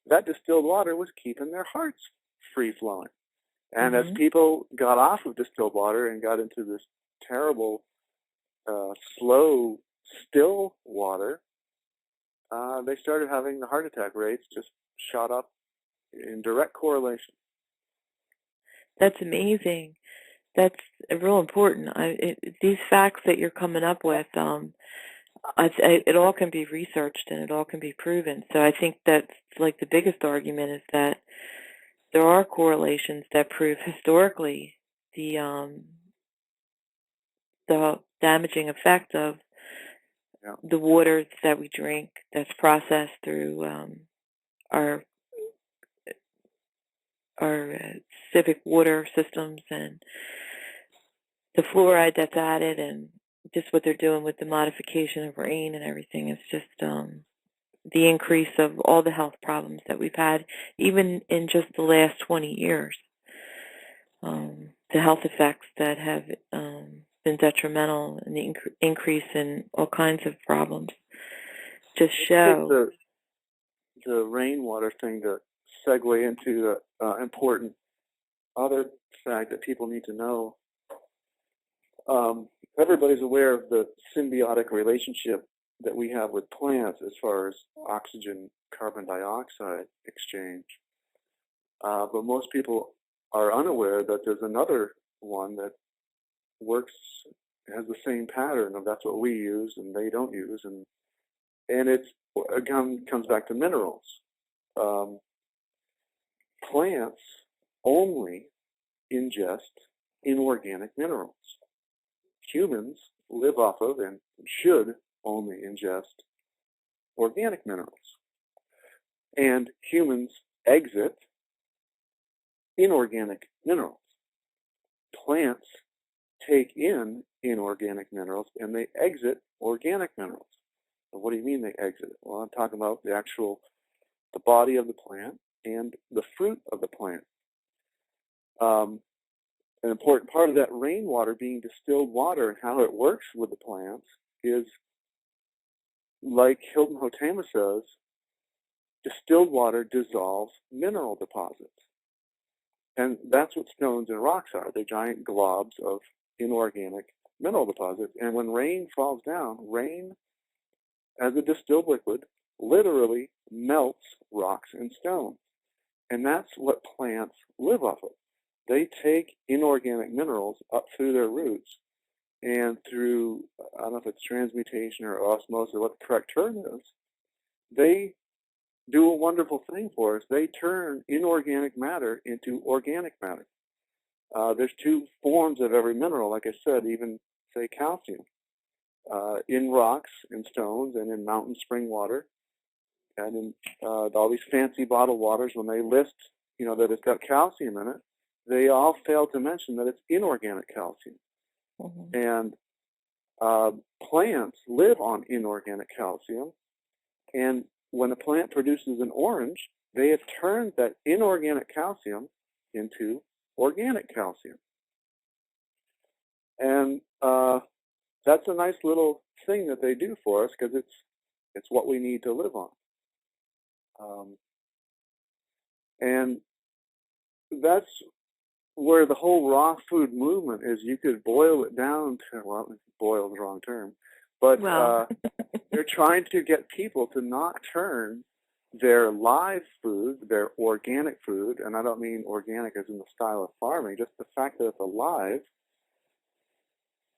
that distilled water was keeping their hearts free-flowing. And as people got off of distilled water and got into this terrible, slow, still water, they started having the heart attack rates just shot up in direct correlation. That's amazing. That's real important. These facts that you're coming up with, it all can be researched and it all can be proven. So I think that's like the biggest argument is that there are correlations that prove historically the damaging effect of the water that we drink that's processed through our civic water systems, and the fluoride that's added, and just what they're doing with the modification of rain and everything. It's just the increase of all the health problems that we've had, even in just the last 20 years. The health effects that have been detrimental, and the increase in all kinds of problems just show. The rainwater thing to segue into the important other fact that people need to know. Everybody's aware of the symbiotic relationship that we have with plants as far as oxygen, carbon dioxide exchange. But most people are unaware that there's another one that works, has the same pattern of that's what we use and they don't use. And it's, again, comes back to minerals. Plants only ingest inorganic minerals. Humans live off of and should only ingest organic minerals. And humans exit inorganic minerals. Plants take in inorganic minerals and they exit organic minerals. So what do you mean they exit? Well, I'm talking about the body of the plant and the fruit of the plant. An important part of that rainwater being distilled water and how it works with the plants is, like Hilton Hotema says, distilled water dissolves mineral deposits. And that's what stones and rocks are. They're giant globs of inorganic mineral deposits. And when rain falls down, rain, as a distilled liquid, literally melts rocks and stones. And that's what plants live off of. They take inorganic minerals up through their roots, and through, I don't know if it's transmutation or osmosis or what the correct term is, they do a wonderful thing for us. They turn inorganic matter into organic matter. There's two forms of every mineral, like I said, even, say, calcium. In rocks, in stones, and in mountain spring water, and in all these fancy bottled waters, when they list, that it's got calcium in it, they all fail to mention that it's inorganic calcium. And plants live on inorganic calcium, and when a plant produces an orange, they have turned that inorganic calcium into organic calcium. And that's a nice little thing that they do for us, because it's what we need to live on. And that's where the whole raw food movement is. You could boil it down to, well, boil is the wrong term, but they're trying to get people to not turn their live food, their organic food, and I don't mean organic as in the style of farming, just the fact that it's alive.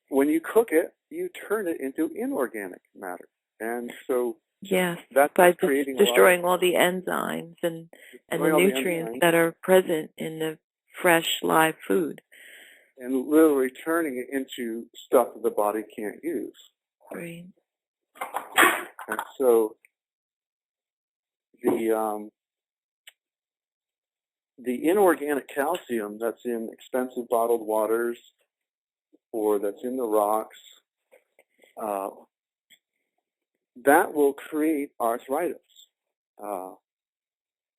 When you cook it, you turn it into inorganic matter. And so yes, that's by creating destroying all the enzymes and the nutrients that are present in the fresh live food. And literally turning it into stuff that the body can't use. Right. And so the inorganic calcium that's in expensive bottled waters or that's in the rocks, that will create arthritis.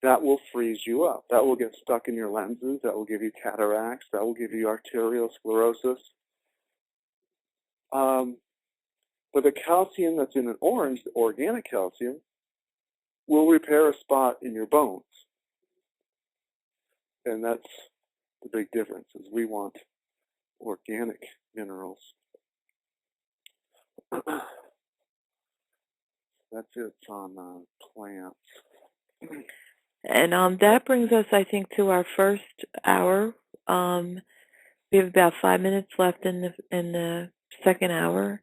That will freeze you up. That will get stuck in your lenses. That will give you cataracts. That will give you arteriosclerosis. But the calcium that's in an orange, the organic calcium, will repair a spot in your bones. And that's the big difference, is we want organic minerals. That's it on plants. And that brings us, I think, to our first hour. We have about 5 minutes left in the second hour,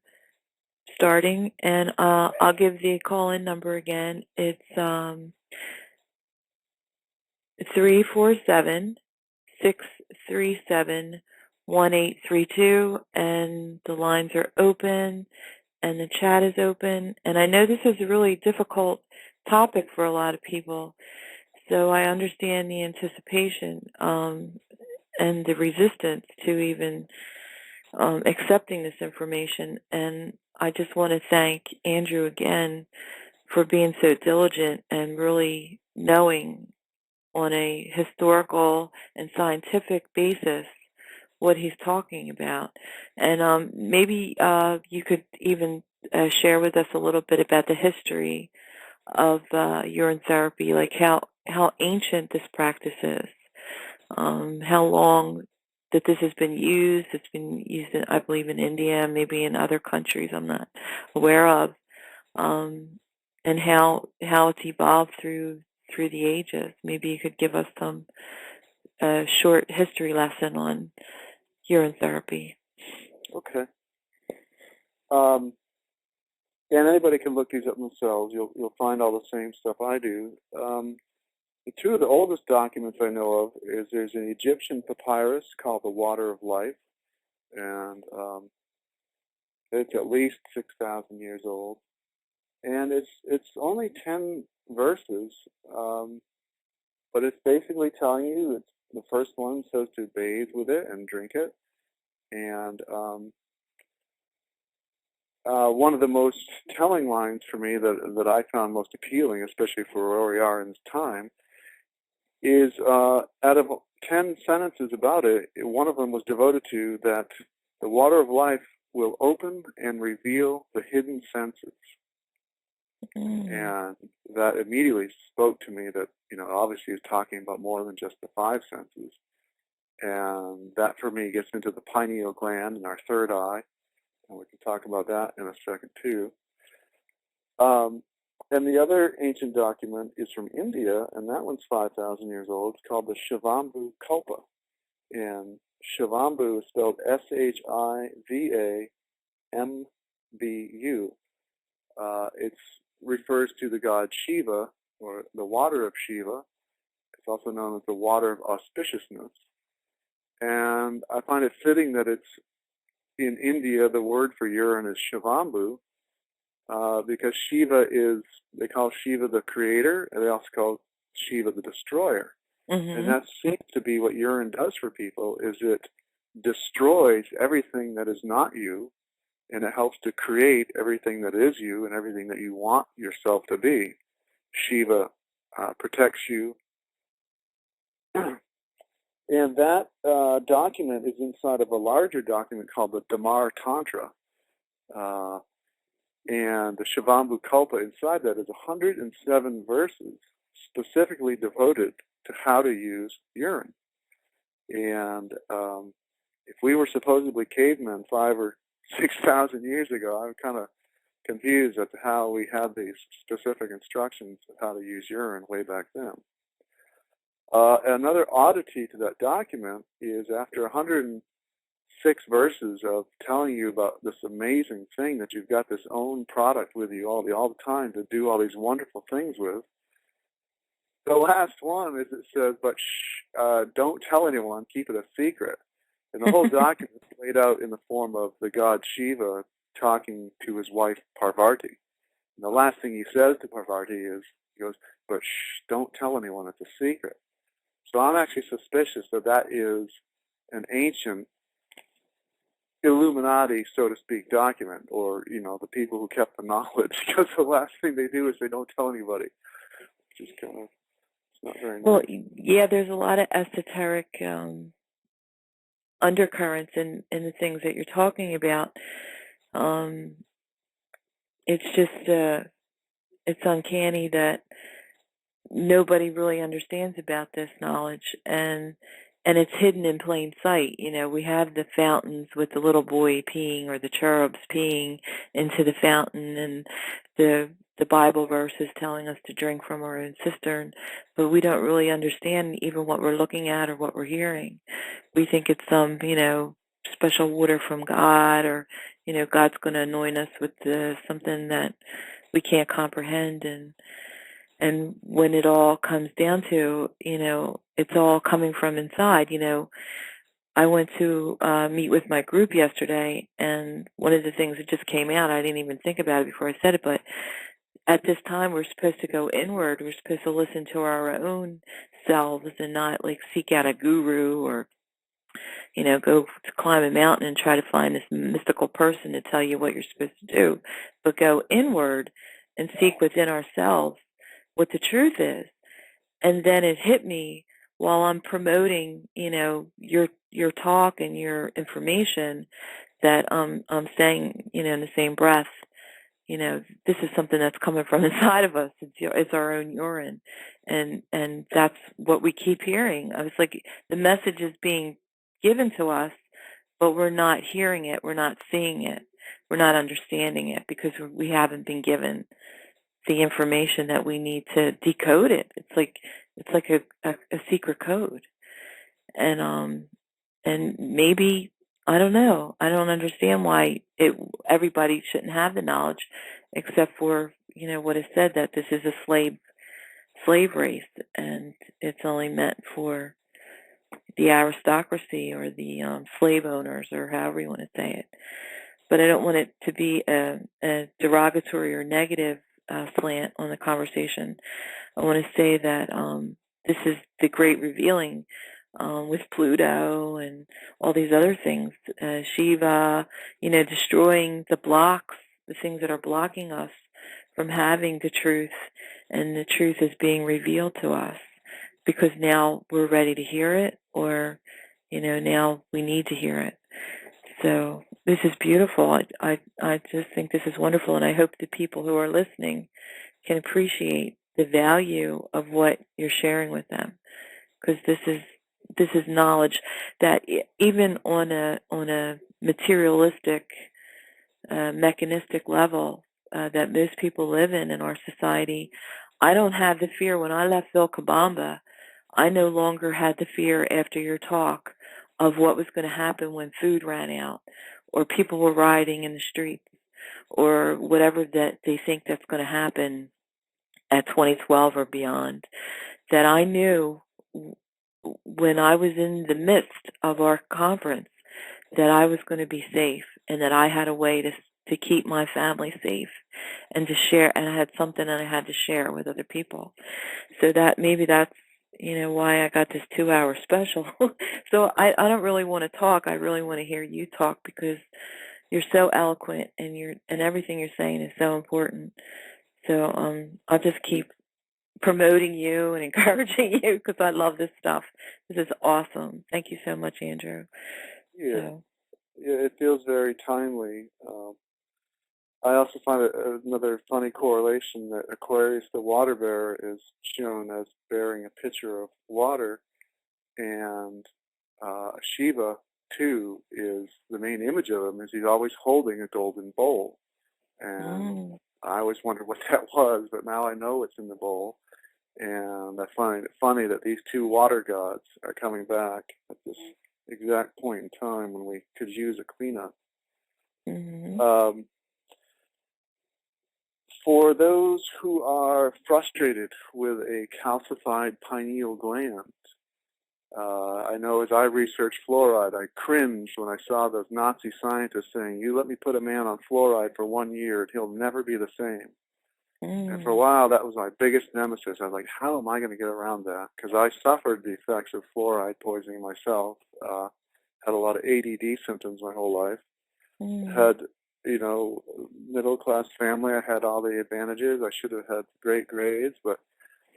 starting, and I'll give the call-in number again. It's 347-637-1832, and the lines are open, and the chat is open. And I know this is a really difficult topic for a lot of people, so I understand the anticipation and the resistance to even accepting this information. And I just want to thank Andrew again for being so diligent and really knowing on a historical and scientific basis what he's talking about. And maybe you could even share with us a little bit about the history of urine therapy, like how ancient this practice is, how long that this has been used. It's been used, I believe, in India, maybe in other countries I'm not aware of, and how it's evolved through the ages. Maybe you could give us some short history lesson on urine therapy. Okay. And anybody can look these up themselves. You'll find all the same stuff I do. Two of the oldest documents I know of is there's an Egyptian papyrus called the Water of Life, and it's at least 6,000 years old, and it's only 10 verses, but it's basically telling you that the first one says to bathe with it and drink it, and one of the most telling lines for me that I found most appealing, especially for where we are in this time, is out of 10 sentences about it, one of them was devoted to that the water of life will open and reveal the hidden senses. And that immediately spoke to me that, obviously is talking about more than just the five senses. And that for me gets into the pineal gland in our third eye. And we can talk about that in a second too. And the other ancient document is from India, and that one's 5,000 years old. It's called the Shivambu Kalpa. And Shivambu is spelled Shivambu. It refers to the god Shiva, or the water of Shiva. It's also known as the water of auspiciousness. And I find it fitting that it's in India, the word for urine is Shivambu, because Shiva they call Shiva the creator, and they also call Shiva the destroyer. And that seems to be what urine does for people, is it destroys everything that is not you, and it helps to create everything that is you and everything that you want yourself to be. Shiva protects you. And that document is inside of a larger document called the Damar Tantra. And the Shivambu Kalpa inside that is 107 verses specifically devoted to how to use urine. And if we were supposedly cavemen 5,000 or 6,000 years ago, I'm kind of confused as to how we had these specific instructions of how to use urine way back then. Another oddity to that document is after 106 verses of telling you about this amazing thing that you've got this own product with you all the time to do all these wonderful things with, the last one is it says, but don't tell anyone, keep it a secret. And the whole document is laid out in the form of the god Shiva talking to his wife Parvati. And the last thing he says to Parvati is, he goes, but don't tell anyone, it's a secret. So I'm actually suspicious that that is an ancient Illuminati, so to speak, document, or, the people who kept the knowledge, because the last thing they do is they don't tell anybody, which is kind of, it's not very nice. Well, yeah, there's a lot of esoteric undercurrents in the things that you're talking about. It's just, it's uncanny that nobody really understands about this knowledge, and it's hidden in plain sight. We have the fountains with the little boy peeing, or the cherubs peeing into the fountain, and the Bible verses telling us to drink from our own cistern, but we don't really understand even what we're looking at or what we're hearing. We think it's some, special water from God, or, God's going to anoint us with something that we can't comprehend, and when it all comes down to, it's all coming from inside. I went to meet with my group yesterday, and one of the things that just came out, I didn't even think about it before I said it, but at this time we're supposed to go inward. We're supposed to listen to our own selves and not seek out a guru, or go to climb a mountain and try to find this mystical person to tell you what you're supposed to do, but go inward and seek within ourselves what the truth is. And then it hit me while I'm promoting, your talk and your information, that I'm saying, in the same breath, this is something that's coming from inside of us. It's our own urine, and that's what we keep hearing. I was like, the message is being given to us, but we're not hearing it, we're not seeing it, we're not understanding it, because we haven't been given the information that we need to decode it. It's like a secret code, and maybe, I don't know. I don't understand why everybody shouldn't have the knowledge, except for what is said, that this is a slave race, and it's only meant for the aristocracy, or the slave owners, or however you want to say it. But I don't want it to be a derogatory or negative slant on the conversation. I want to say that this is the great revealing with Pluto and all these other things. Shiva, destroying the blocks the things that are blocking us from having the truth, and the truth is being revealed to us because now we're ready to hear it, or, now we need to hear it. So this is beautiful. I just think this is wonderful, and I hope the people who are listening can appreciate the value of what you're sharing with them, because this is knowledge that even on a materialistic, mechanistic level that most people live in our society, I don't have the fear. When I left Vilcabamba, I no longer had the fear after your talk of what was going to happen when food ran out, or people were rioting in the streets, or whatever that they think that's going to happen at 2012 or beyond. That I knew when I was in the midst of our conference that I was going to be safe, and that I had a way to keep my family safe and to share, and I had something that I had to share with other people. So that maybe that's why I got this 2-hour special. So I don't really want to talk. I really want to hear you talk, because you're so eloquent, and everything you're saying is so important. So I'll just keep promoting you and encouraging you, because I love this stuff. This is awesome. Thank you so much, Andrew. Yeah, it feels very timely. I also find another funny correlation that Aquarius, the water bearer, is shown as bearing a pitcher of water, and Shiva, too, is the main image of him, is he's always holding a golden bowl. And I always wondered what that was, but now I know it's in the bowl. And I find it funny that these two water gods are coming back at this exact point in time when we could use a cleanup. For those who are frustrated with a calcified pineal gland, I know as I researched fluoride, I cringed when I saw those Nazi scientists saying, "You let me put a man on fluoride for 1 year, and he'll never be the same." And for a while, that was my biggest nemesis. I was like, how am I going to get around that? Because I suffered the effects of fluoride poisoning myself. Had a lot of ADD symptoms my whole life. Had, middle-class family. I had all the advantages. I should have had great grades, but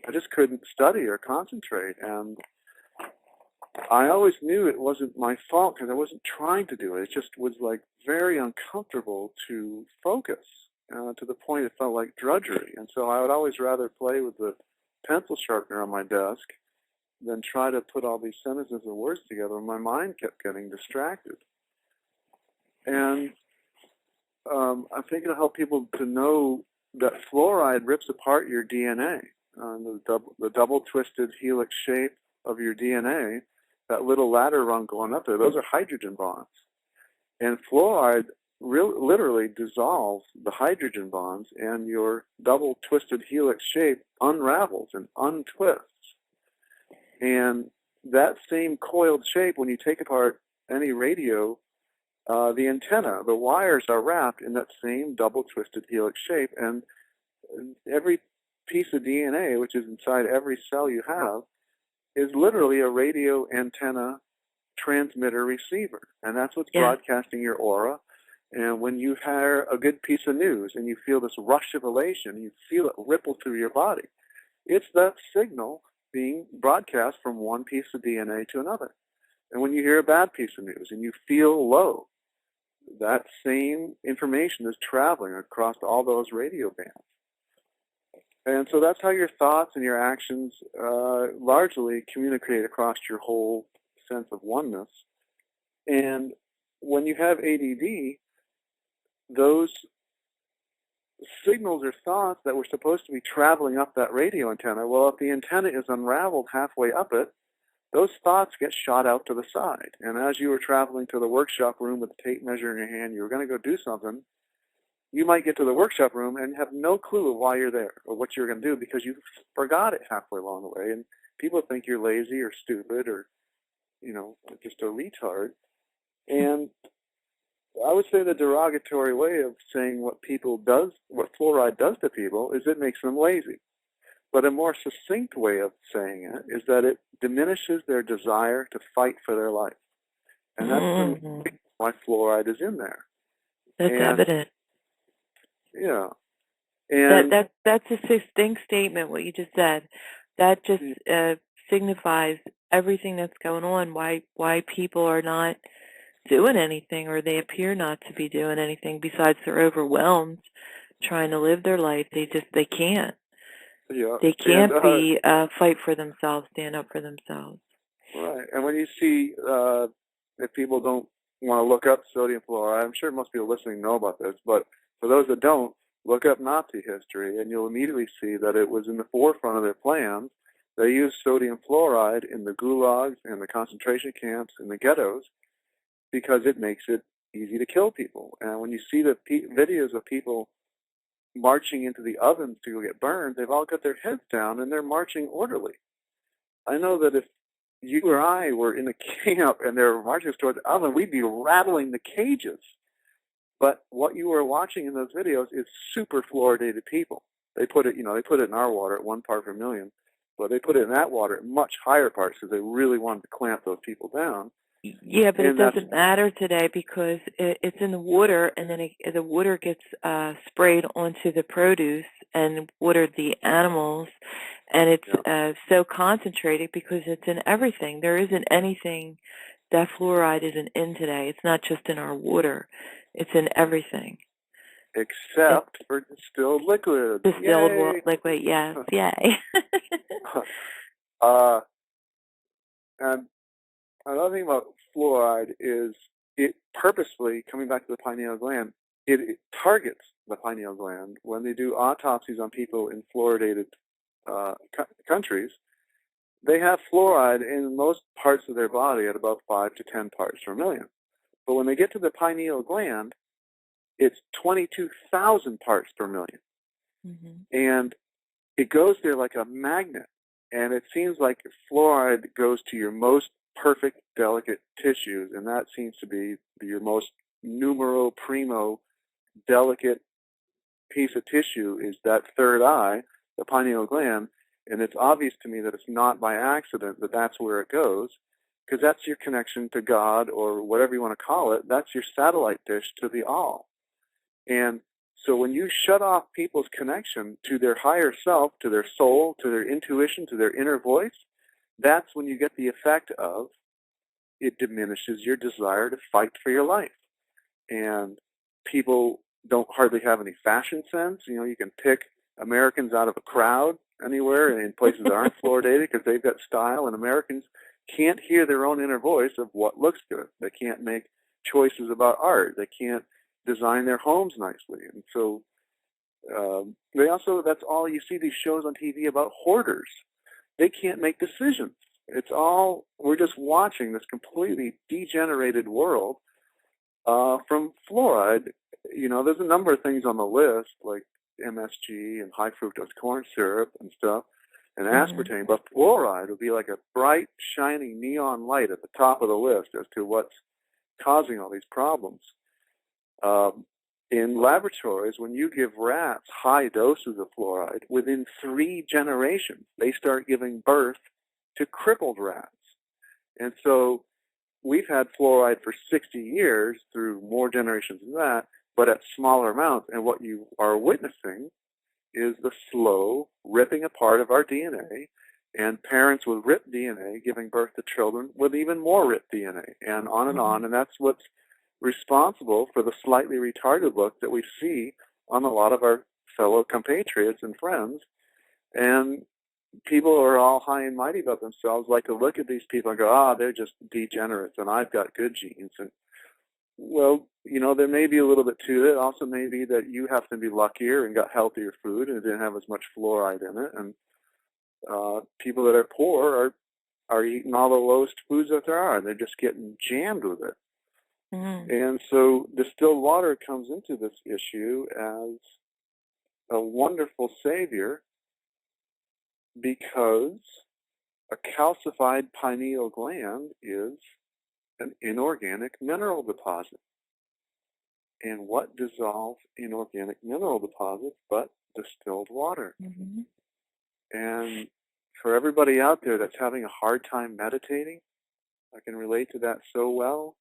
I just couldn't study or concentrate. And I always knew it wasn't my fault because I wasn't trying to do it. It just was like very uncomfortable to focus. To the point it felt like drudgery. And so I would always rather play with the pencil sharpener on my desk than try to put all these sentences and words together. My mind kept getting distracted. And I think it'll help people to know that fluoride rips apart your DNA. The double-twisted helix shape of your DNA, that little ladder rung going up there, those are hydrogen bonds. And fluoride literally dissolves the hydrogen bonds, and your double-twisted helix shape unravels and untwists. And that same coiled shape, when you take apart any radio, the antenna, the wires are wrapped in that same double-twisted helix shape, and every piece of DNA, which is inside every cell you have, is literally a radio antenna transmitter receiver, and that's what's broadcasting your aura. And when you hear a good piece of news and you feel this rush of elation, you feel it ripple through your body, it's that signal being broadcast from one piece of DNA to another. And when you hear a bad piece of news and you feel low, that same information is traveling across all those radio bands. And so that's how your thoughts and your actions largely communicate across your whole sense of oneness. And when you have ADD, those signals or thoughts that were supposed to be traveling up that radio antenna, well, if the antenna is unraveled halfway up it, those thoughts get shot out to the side. And as you were traveling to the workshop room with the tape measure in your hand, you were going to go do something, you might get to the workshop room and have no clue of why you're there or what you're going to do because you forgot it halfway along the way. And people think you're lazy or stupid or, just a retard. And I would say the derogatory way of saying what fluoride does to people is it makes them lazy. But a more succinct way of saying it is that it diminishes their desire to fight for their life. And that's why fluoride is in there. That's evident. Yeah. And That's a distinct statement, what you just said. That just signifies everything that's going on, why people are not doing anything, or they appear not to be doing anything besides they're overwhelmed trying to live their life. They can't. yeah. They can't be fight for themselves, stand up for themselves. Right. And when you see if people don't want to look up sodium fluoride, I'm sure most people listening know about this, but for those that don't, look up Nazi history, and you'll immediately see that it was in the forefront of their plans. They used sodium fluoride in the gulags and the concentration camps and the ghettos because it makes it easy to kill people. And when you see the videos of people marching into the ovens to go get burned, they've all got their heads down and they're marching orderly. I know that if you or I were in a camp and they were marching us toward the oven, we'd be rattling the cages. But what you are watching in those videos is super fluoridated people. They put it, they put it in our water at 1 part per million, but they put it in that water at much higher parts because they really wanted to clamp those people down. Yeah, but it doesn't matter today because it's in the water, and then the water gets sprayed onto the produce and watered the animals, and it's so concentrated because it's in everything. There isn't anything that fluoride isn't in today. It's not just in our water. It's in everything. Except for distilled liquid. Distilled liquid, yes. Yay. And another thing about fluoride is it purposely, coming back to the pineal gland, it targets the pineal gland. When they do autopsies on people in fluoridated countries, they have fluoride in most parts of their body at about 5 to 10 parts per million. But when they get to the pineal gland, it's 22,000 parts per million. Mm-hmm. And it goes there like a magnet. And it seems like fluoride goes to your most perfect, delicate tissues, and that seems to be your most numero primo delicate piece of tissue is that third eye, the pineal gland, and it's obvious to me that it's not by accident that that's where it goes, because that's your connection to God or whatever you want to call it. That's your satellite dish to the all. And so when you shut off people's connection to their higher self, to their soul, to their intuition, to their inner voice, that's when you get the effect of it diminishes your desire to fight for your life. And people don't hardly have any fashion sense. You can pick Americans out of a crowd anywhere in places that aren't fluoridated because they've got style, and Americans can't hear their own inner voice of what looks good. They can't make choices about art. They can't design their homes nicely. And so that's all you see these shows on TV about hoarders. They can't make decisions. We're just watching this completely degenerated world from fluoride. There's a number of things on the list, like MSG and high fructose corn syrup and stuff, and aspartame, but fluoride would be like a bright, shining neon light at the top of the list as to what's causing all these problems. In laboratories, when you give rats high doses of fluoride, within 3 generations, they start giving birth to crippled rats. And so we've had fluoride for 60 years through more generations than that, but at smaller amounts. And what you are witnessing is the slow ripping apart of our DNA, and parents with ripped DNA giving birth to children with even more ripped DNA, and on and on. And that's what's responsible for the slightly retarded look that we see on a lot of our fellow compatriots and friends. And people are all high and mighty about themselves, like to look at these people and go, they're just degenerates and I've got good genes. And well, there may be a little bit to it. Also may be that you happen to be luckier and got healthier food and it didn't have as much fluoride in it. And people that are poor are eating all the lowest foods that there are. They're just getting jammed with it. And so distilled water comes into this issue as a wonderful savior because a calcified pineal gland is an inorganic mineral deposit. And what dissolves inorganic mineral deposits but distilled water? Mm-hmm. And for everybody out there that's having a hard time meditating, I can relate to that so well.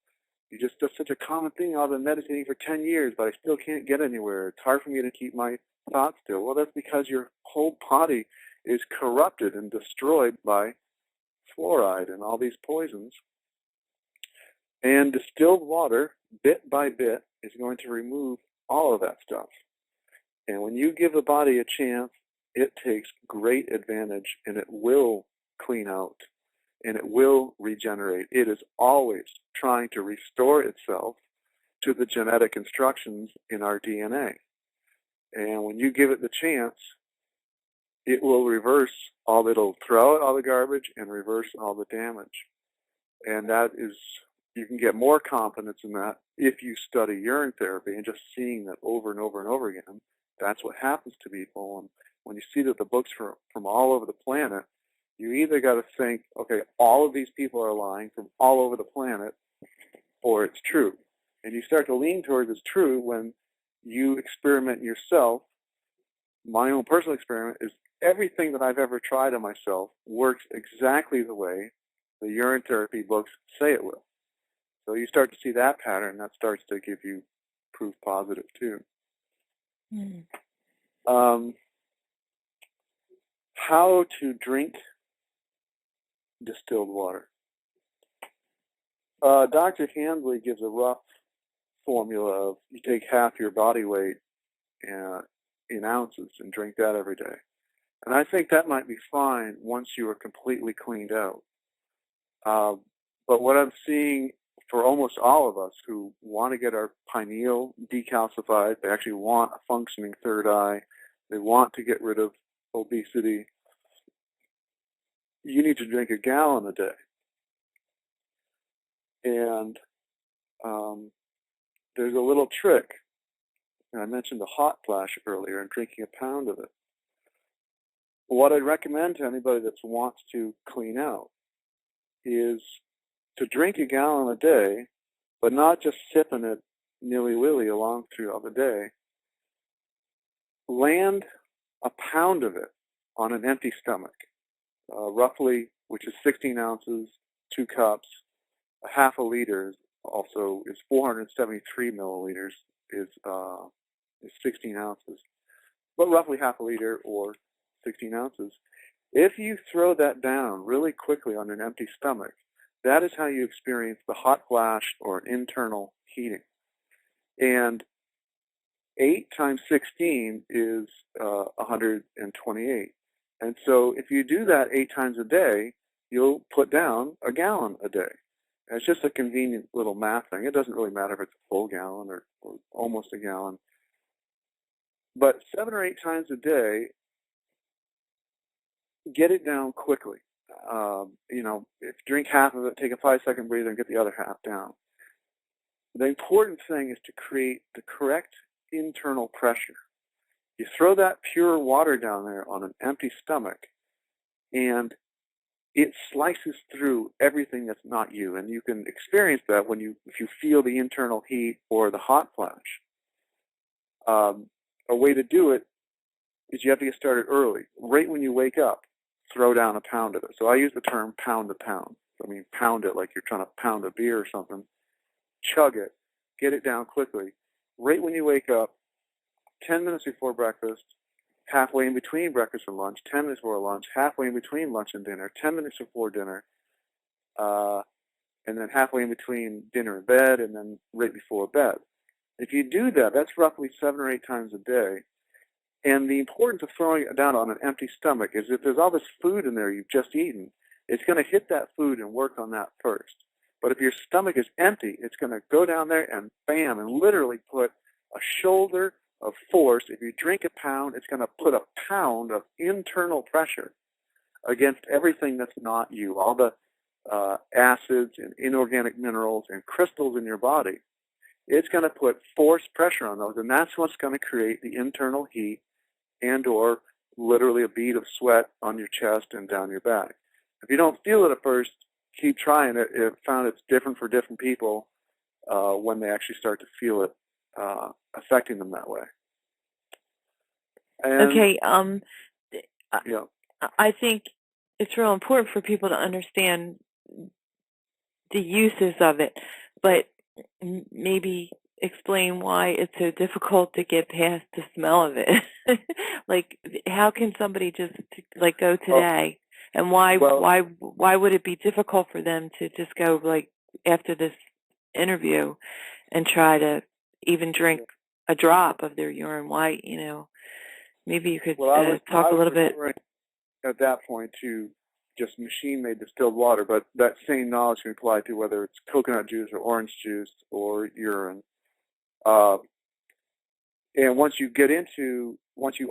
That's such a common thing. I've been meditating for 10 years, but I still can't get anywhere. It's hard for me to keep my thoughts still. Well, that's because your whole body is corrupted and destroyed by fluoride and all these poisons. And distilled water, bit by bit, is going to remove all of that stuff. And when you give the body a chance, it takes great advantage, and it will clean out, and it will regenerate. It is always trying to restore itself to the genetic instructions in our DNA. And when you give it the chance, it will it'll throw out all the garbage and reverse all the damage. And you can get more confidence in that if you study urine therapy and just seeing that over and over and over again. That's what happens to people. And when you see that the books from all over the planet, you either got to think, okay, all of these people are lying from all over the planet, or it's true. And you start to lean towards it's true when you experiment yourself. My own personal experiment is everything that I've ever tried on myself works exactly the way the urine therapy books say it will. So you start to see that pattern. That starts to give you proof positive, too. Mm. How to drink distilled water. Dr. Handley gives a rough formula of you take half your body weight in ounces and drink that every day. And I think that might be fine once you are completely cleaned out. But what I'm seeing for almost all of us who want to get our pineal decalcified, they actually want a functioning third eye, they want to get rid of obesity, you need to drink 1 gallon a day. And there's a little trick. And I mentioned the hot flash earlier and drinking 1 pound of it. What I'd recommend to anybody that wants to clean out is to drink 1 gallon a day, but not just sipping it nilly-willy along throughout the day. Land 1 pound of it on an empty stomach, roughly, which is 16 ounces, 2 cups. A half a liter also is 473 milliliters, is 16 ounces. But roughly half a liter or 16 ounces. If you throw that down really quickly on an empty stomach, that is how you experience the hot flash or internal heating. And 8 times 16 is 128. And so if you do that 8 times a day, you'll put down 1 gallon a day. And it's just a convenient little math thing. It doesn't really matter if it's a full gallon or almost 1 gallon. But 7 or 8 times a day, get it down quickly. If you drink half of it, take a 5-second breather and get the other half down. The important thing is to create the correct internal pressure. You throw that pure water down there on an empty stomach, and it slices through everything that's not you. And you can experience that if you feel the internal heat or the hot flash. A way to do it is you have to get started early. Right when you wake up, throw down 1 pound of it. So I use the term pound to pound. I mean, pound it like you're trying to pound a beer or something. Chug it. Get it down quickly. Right when you wake up, 10 minutes before breakfast, halfway in between breakfast and lunch, 10 minutes before lunch, halfway in between lunch and dinner, 10 minutes before dinner, and then halfway in between dinner and bed, and then right before bed. If you do that, that's roughly 7 or 8 times a day. And the importance of throwing it down on an empty stomach is if there's all this food in there you've just eaten, it's going to hit that food and work on that first. But if your stomach is empty, it's going to go down there and bam, and literally put a shoulder of force. If you drink 1 pound, it's going to put 1 pound of internal pressure against everything that's not you, all the acids and inorganic minerals and crystals in your body. It's going to put force pressure on those, and that's what's going to create the internal heat and or literally a bead of sweat on your chest and down your back. If you don't feel it at first, keep trying it. I've found it's different for different people when they actually start to feel it affecting them that way. And, Okay. Yeah. I think it's real important for people to understand the uses of it, but maybe explain why it's so difficult to get past the smell of it. Like, how can somebody just like go today, and why would it be difficult for them to just go like after this interview and try to even drink a drop of their urine? Why, maybe you could talk a little bit. At that point to just machine-made distilled water, but that same knowledge can apply to whether it's coconut juice or orange juice or urine. And once you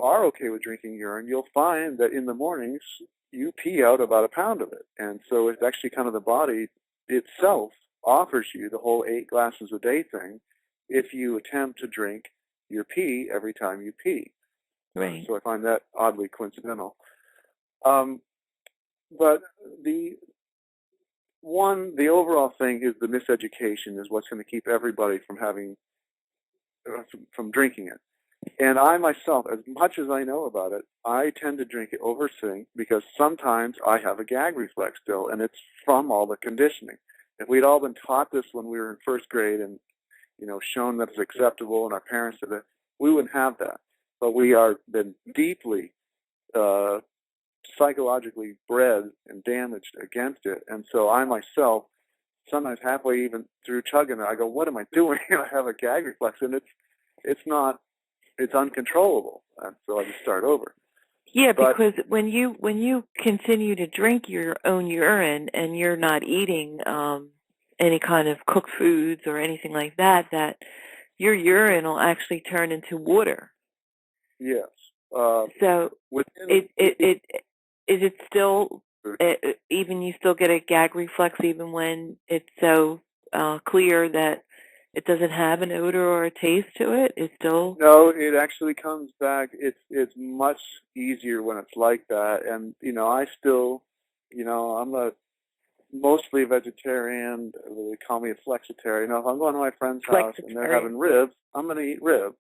are okay with drinking urine, you'll find that in the mornings you pee out about a pound of it. And so it's actually kind of the body itself offers you the whole 8 glasses a day thing if you attempt to drink your pee every time you pee. Right. So I find that oddly coincidental. But the overall thing is the miseducation is what's going to keep everybody from drinking it. And I myself, as much as I know about it, I tend to drink it over sitting because sometimes I have a gag reflex still, and it's from all the conditioning. If we'd all been taught this when we were in first grade and, shown that it's acceptable and our parents did it, we wouldn't have that. But we are been deeply psychologically bred and damaged against it. And so I myself, sometimes halfway even through chugging it, I go, what am I doing? I have a gag reflex, and it's uncontrollable. And so I just start over. Yeah, because when you continue to drink your own urine and you're not eating any kind of cooked foods or anything like that, that your urine will actually turn into water. Yes. So is it still even you still get a gag reflex even when it's so clear that it doesn't have an odor or a taste to it? It's still no. It actually comes back. It's much easier when it's like that. And I still, I'm mostly vegetarian. They call me a flexitarian. If I'm going to my friend's house and they're having ribs, I'm going to eat ribs,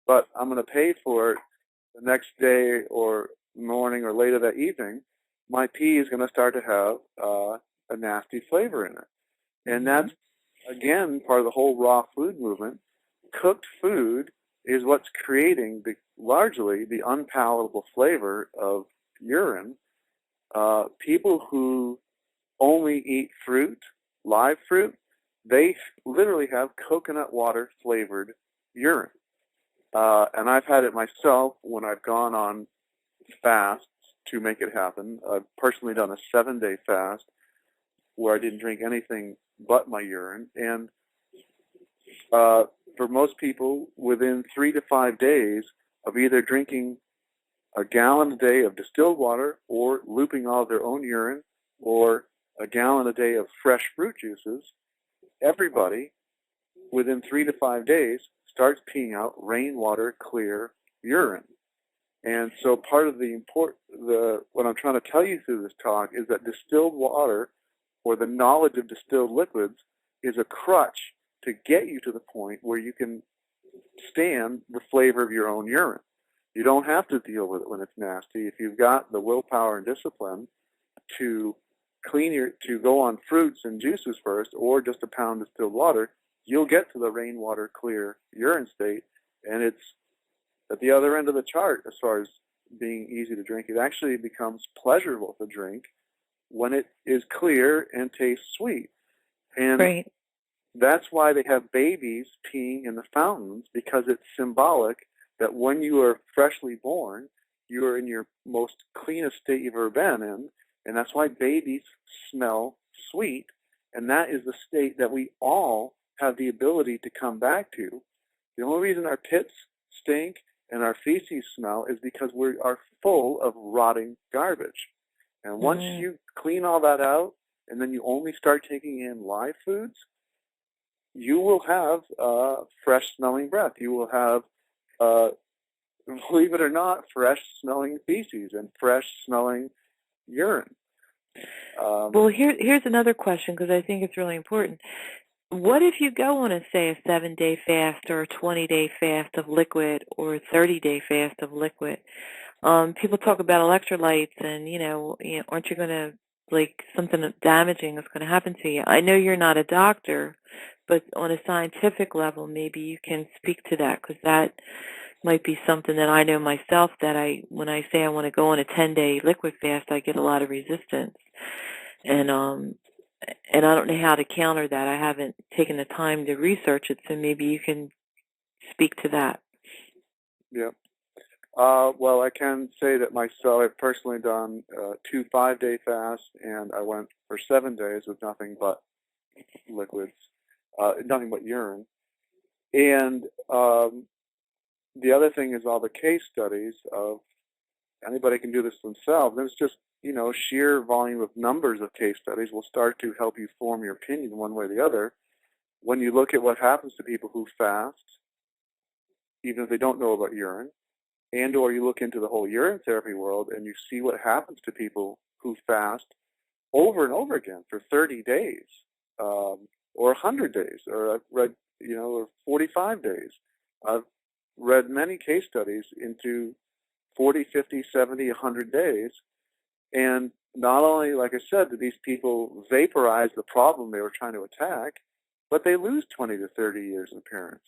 but I'm going to pay for it the next day or morning or later that evening. My pee is going to start to have a nasty flavor in it. And that's, again, part of the whole raw food movement. Cooked food is what's creating largely the unpalatable flavor of urine. People who only eat fruit, live fruit, they literally have coconut water flavored urine. And I've had it myself when I've gone on fasts to make it happen. I've personally done a 7-day fast where I didn't drink anything but my urine. And for most people, within 3 to 5 days of either drinking a gallon a day of distilled water or looping all of their own urine or a gallon a day of fresh fruit juices, everybody within 3 to 5 days starts peeing out rainwater clear urine. And so part of what I'm trying to tell you through this talk is that distilled water or the knowledge of distilled liquids is a crutch to get you to the point where you can stand the flavor of your own urine. You don't have to deal with it when it's nasty. If you've got the willpower and discipline to to go on fruits and juices first or just a pound of distilled water, you'll get to the rainwater clear urine state, and it's at the other end of the chart as far as being easy to drink. It actually becomes pleasurable to drink when it is clear and tastes sweet. And that's why they have babies peeing in the fountains, because it's symbolic that when you are freshly born, you are in your most cleanest state you've ever been in, and that's why babies smell sweet, and that is the state that we all have the ability to come back to. The only reason our pits stink and our feces smell is because we are full of rotting garbage. And once you clean all that out, and then you only start taking in live foods, you will have fresh-smelling breath. You will have, believe it or not, fresh-smelling feces and fresh-smelling urine. Well, here's another question, because I think it's really important. What if you go on, say, a 7-day fast or a 20-day fast of liquid or a 30-day fast of liquid? People talk about electrolytes and, aren't you going to, something damaging is going to happen to you. I know you're not a doctor, but on a scientific level, maybe you can speak to that, because that might be something that I know myself, that when I say I want to go on a 10-day liquid fast, I get a lot of resistance. And I don't know how to counter that. I haven't taken the time to research it, so maybe you can speak to that. Yeah. Well, I can say that myself, I've personally done 2 5-day fasts, and I went for 7 days with nothing but liquids, nothing but urine. And the other thing is all the case studies of anybody can do this themselves. And it's just, sheer volume of numbers of case studies will start to help you form your opinion one way or the other. When you look at what happens to people who fast, even if they don't know about urine, and or you look into the whole urine therapy world and you see what happens to people who fast over and over again for 30 days, or 100 days, or I've read, or 45 days. I've read many case studies into 40, 50, 70, 100 days. And not only, like I said, do these people vaporize the problem they were trying to attack, but they lose 20 to 30 years in appearance.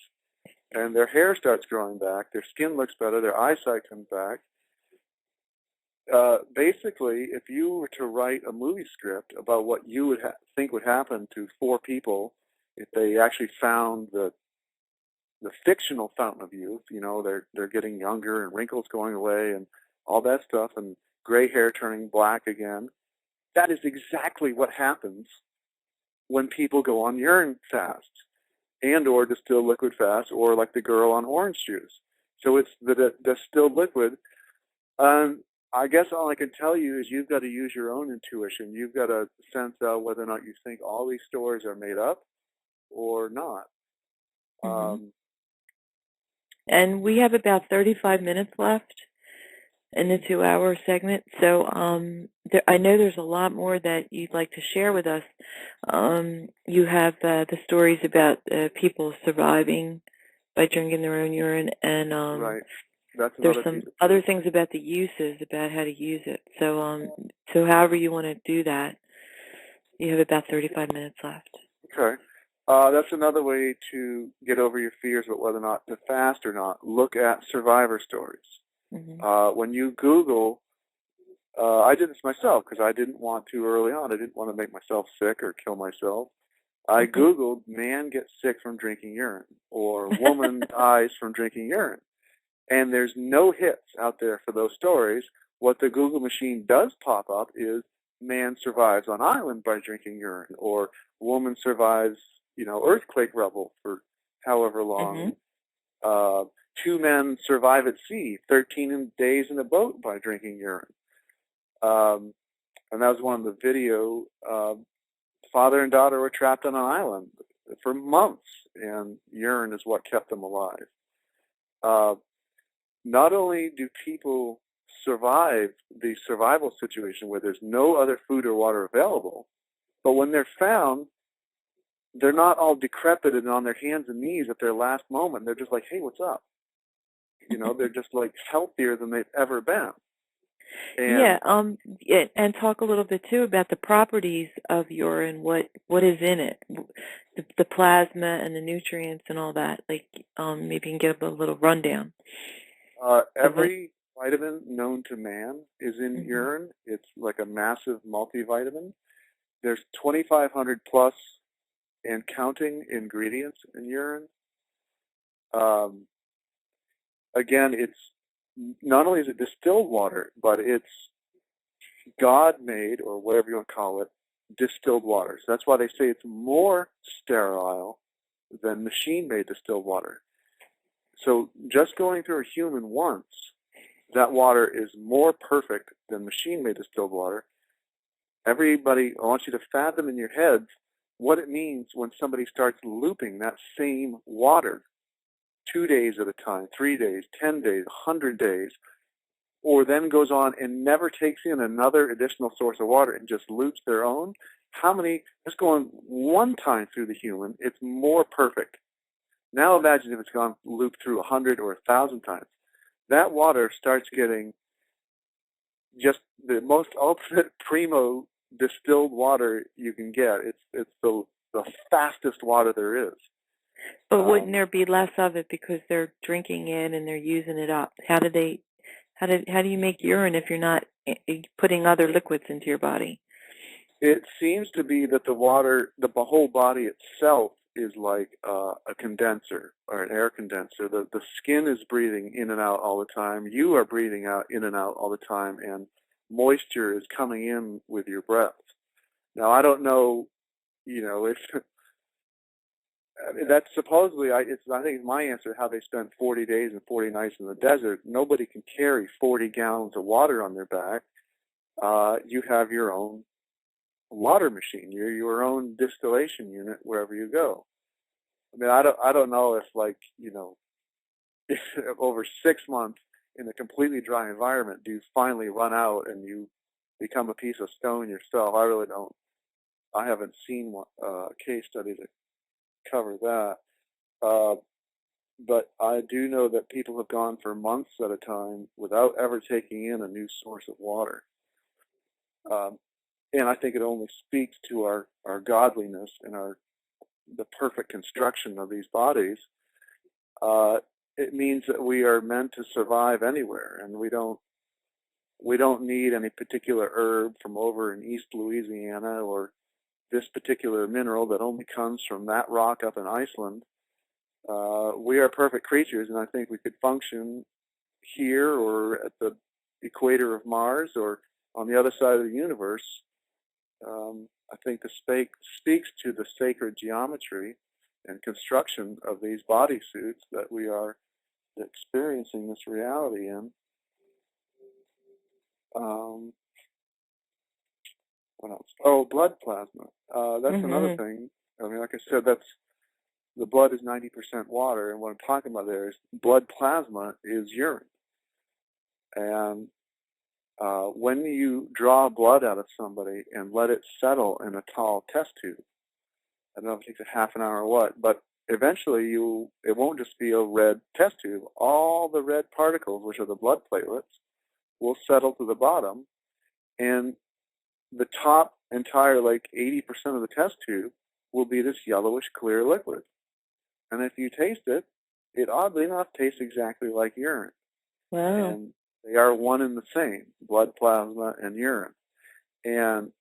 And their hair starts growing back, their skin looks better, their eyesight comes back. Basically, if you were to write a movie script about what you would think would happen to 4 people if they actually found the fictional fountain of youth, they're getting younger and wrinkles going away and all that stuff, and gray hair turning black again, that is exactly what happens when people go on urine fasts and or distilled liquid fast, or like the girl on orange juice. So it's the distilled liquid. I guess all I can tell you is you've got to use your own intuition. You've got to sense out whether or not you think all these stories are made up or not. And we have about 35 minutes left in the 2-hour segment. So I know there's a lot more that you'd like to share with us. You have the stories about people surviving by drinking their own urine, and right. There's some other things about the uses, about how to use it. So however you want to do that, you have about 35 minutes left. Okay. That's another way to get over your fears about whether or not to fast or not. Look at survivor stories. When you Google, I did this myself because I didn't want to early on. I didn't want to make myself sick or kill myself. I Googled, man gets sick from drinking urine, or woman dies from drinking urine. And there's no hits out there for those stories. What the Google machine does pop up is man survives on island by drinking urine, or woman survives, earthquake rubble for however long. 2 men survive at sea, 13 days in a boat by drinking urine. And that was one of the video. Father and daughter were trapped on an island for months, and urine is what kept them alive. Not only do people survive the survival situation where there's no other food or water available, but when they're found, they're not all decrepit and on their hands and knees at their last moment. They're just like, hey, what's up? They're just like healthier than they've ever been. And talk a little bit too about the properties of urine. What is in it, the plasma and the nutrients and all that. Like maybe you can give a little rundown. Every vitamin known to man is in urine. It's like a massive multivitamin. There's 2,500 plus and counting ingredients in urine. Again, it's not only is it distilled water, but it's God-made, or whatever you want to call it, distilled water. So that's why they say it's more sterile than machine-made distilled water. So just going through a human once, that water is more perfect than machine-made distilled water. Everybody, I want you to fathom in your heads what it means when somebody starts looping that same water 2 days at a time, 3 days, 10 days, 100 days, or then goes on and never takes in another additional source of water and just loops their own. Just going one time through the human, it's more perfect. Now imagine if it's gone looped through 100 or 1,000 times. That water starts getting just the most ultimate primo distilled water you can get. It's the the fastest water there is. But wouldn't there be less of it because they're drinking it and they're using it up? How do you make urine if you're not putting other liquids into your body? It seems to be that the water, the whole body itself is like a condenser or an air condenser. The skin is breathing in and out all the time. You are breathing out in and out all the time, and moisture is coming in with your breath. Now, I don't know, if that's supposedly, I think it's my answer, how they spent 40 days and 40 nights in the desert. Nobody can carry 40 gallons of water on their back. You have your own water machine, your own distillation unit wherever you go. I mean, I don't know if if over 6 months in a completely dry environment, do you finally run out and you become a piece of stone yourself? I really don't. I haven't seen a case study to cover that. But I do know that people have gone for months at a time without ever taking in a new source of water. And I think it only speaks to our godliness and the perfect construction of these bodies. It means that we are meant to survive anywhere, and we don't need any particular herb from over in East Louisiana or this particular mineral that only comes from that rock up in Iceland. We are perfect creatures, and I think we could function here or at the equator of Mars or on the other side of the universe. I think this speaks to the sacred geometry and construction of these bodysuits that we are experiencing this reality in. What else? Oh, blood plasma. That's another thing. I mean, like I said, the blood is 90% water, and what I'm talking about there is blood plasma is urine. And when you draw blood out of somebody and let it settle in a tall test tube, I don't know if it takes a half an hour or what, but eventually it won't just be a red test tube. All the red particles, which are the blood platelets, will settle to the bottom, and the top entire, 80% of the test tube will be this yellowish clear liquid. And if you taste it, it oddly enough tastes exactly like urine. Wow. And they are one and the same, blood plasma and urine. And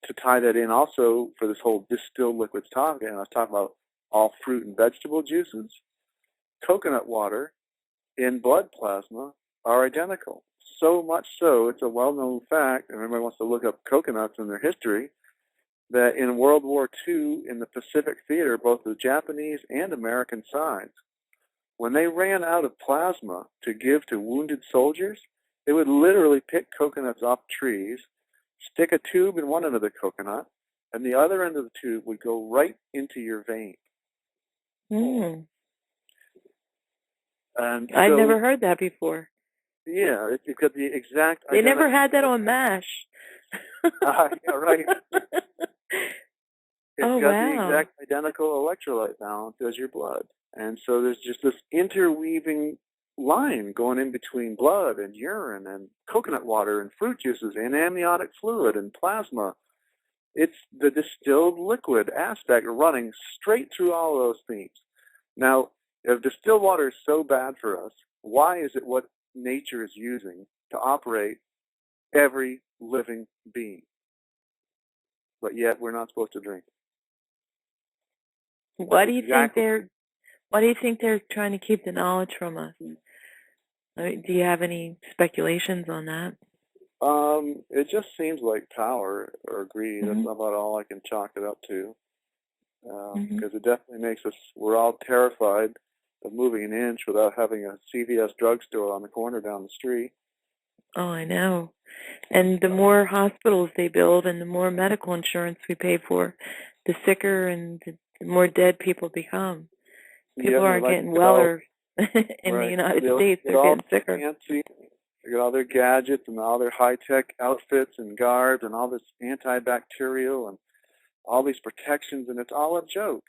to tie that in also for this whole distilled liquids talk, and I was talking about all fruit and vegetable juices, coconut water and blood plasma are identical. So much so, it's a well-known fact, and everybody wants to look up coconuts and their history, that in World War II, in the Pacific Theater, both the Japanese and American sides, when they ran out of plasma to give to wounded soldiers, they would literally pick coconuts off trees, stick a tube in one end of the coconut, and the other end of the tube would go right into your vein. Mm. And I've never heard that before. Yeah, it's got the exact... They never had that on MASH. Yeah, right. It's got wow. the exact identical electrolyte balance as your blood. And so there's just this interweaving line going in between blood and urine and coconut water and fruit juices and amniotic fluid and plasma. It's the distilled liquid aspect running straight through all of those things. Now, if distilled water is so bad for us, why is it what nature is using to operate every living being? But yet we're not supposed to drink it. Why do you think they're trying to keep the knowledge from us? I mean, do you have any speculations on that? It just seems like power or greed. That's about all I can chalk it up to. Because it definitely makes us, we're all terrified of moving an inch without having a CVS drugstore on the corner down the street. Oh, I know. And the more hospitals they build and the more medical insurance we pay for, the sicker and the more dead people become. People aren't getting weller in the United States. They're getting sicker. Fancy. They got all their gadgets and all their high-tech outfits and garbs and all this antibacterial and all these protections, and it's all a joke.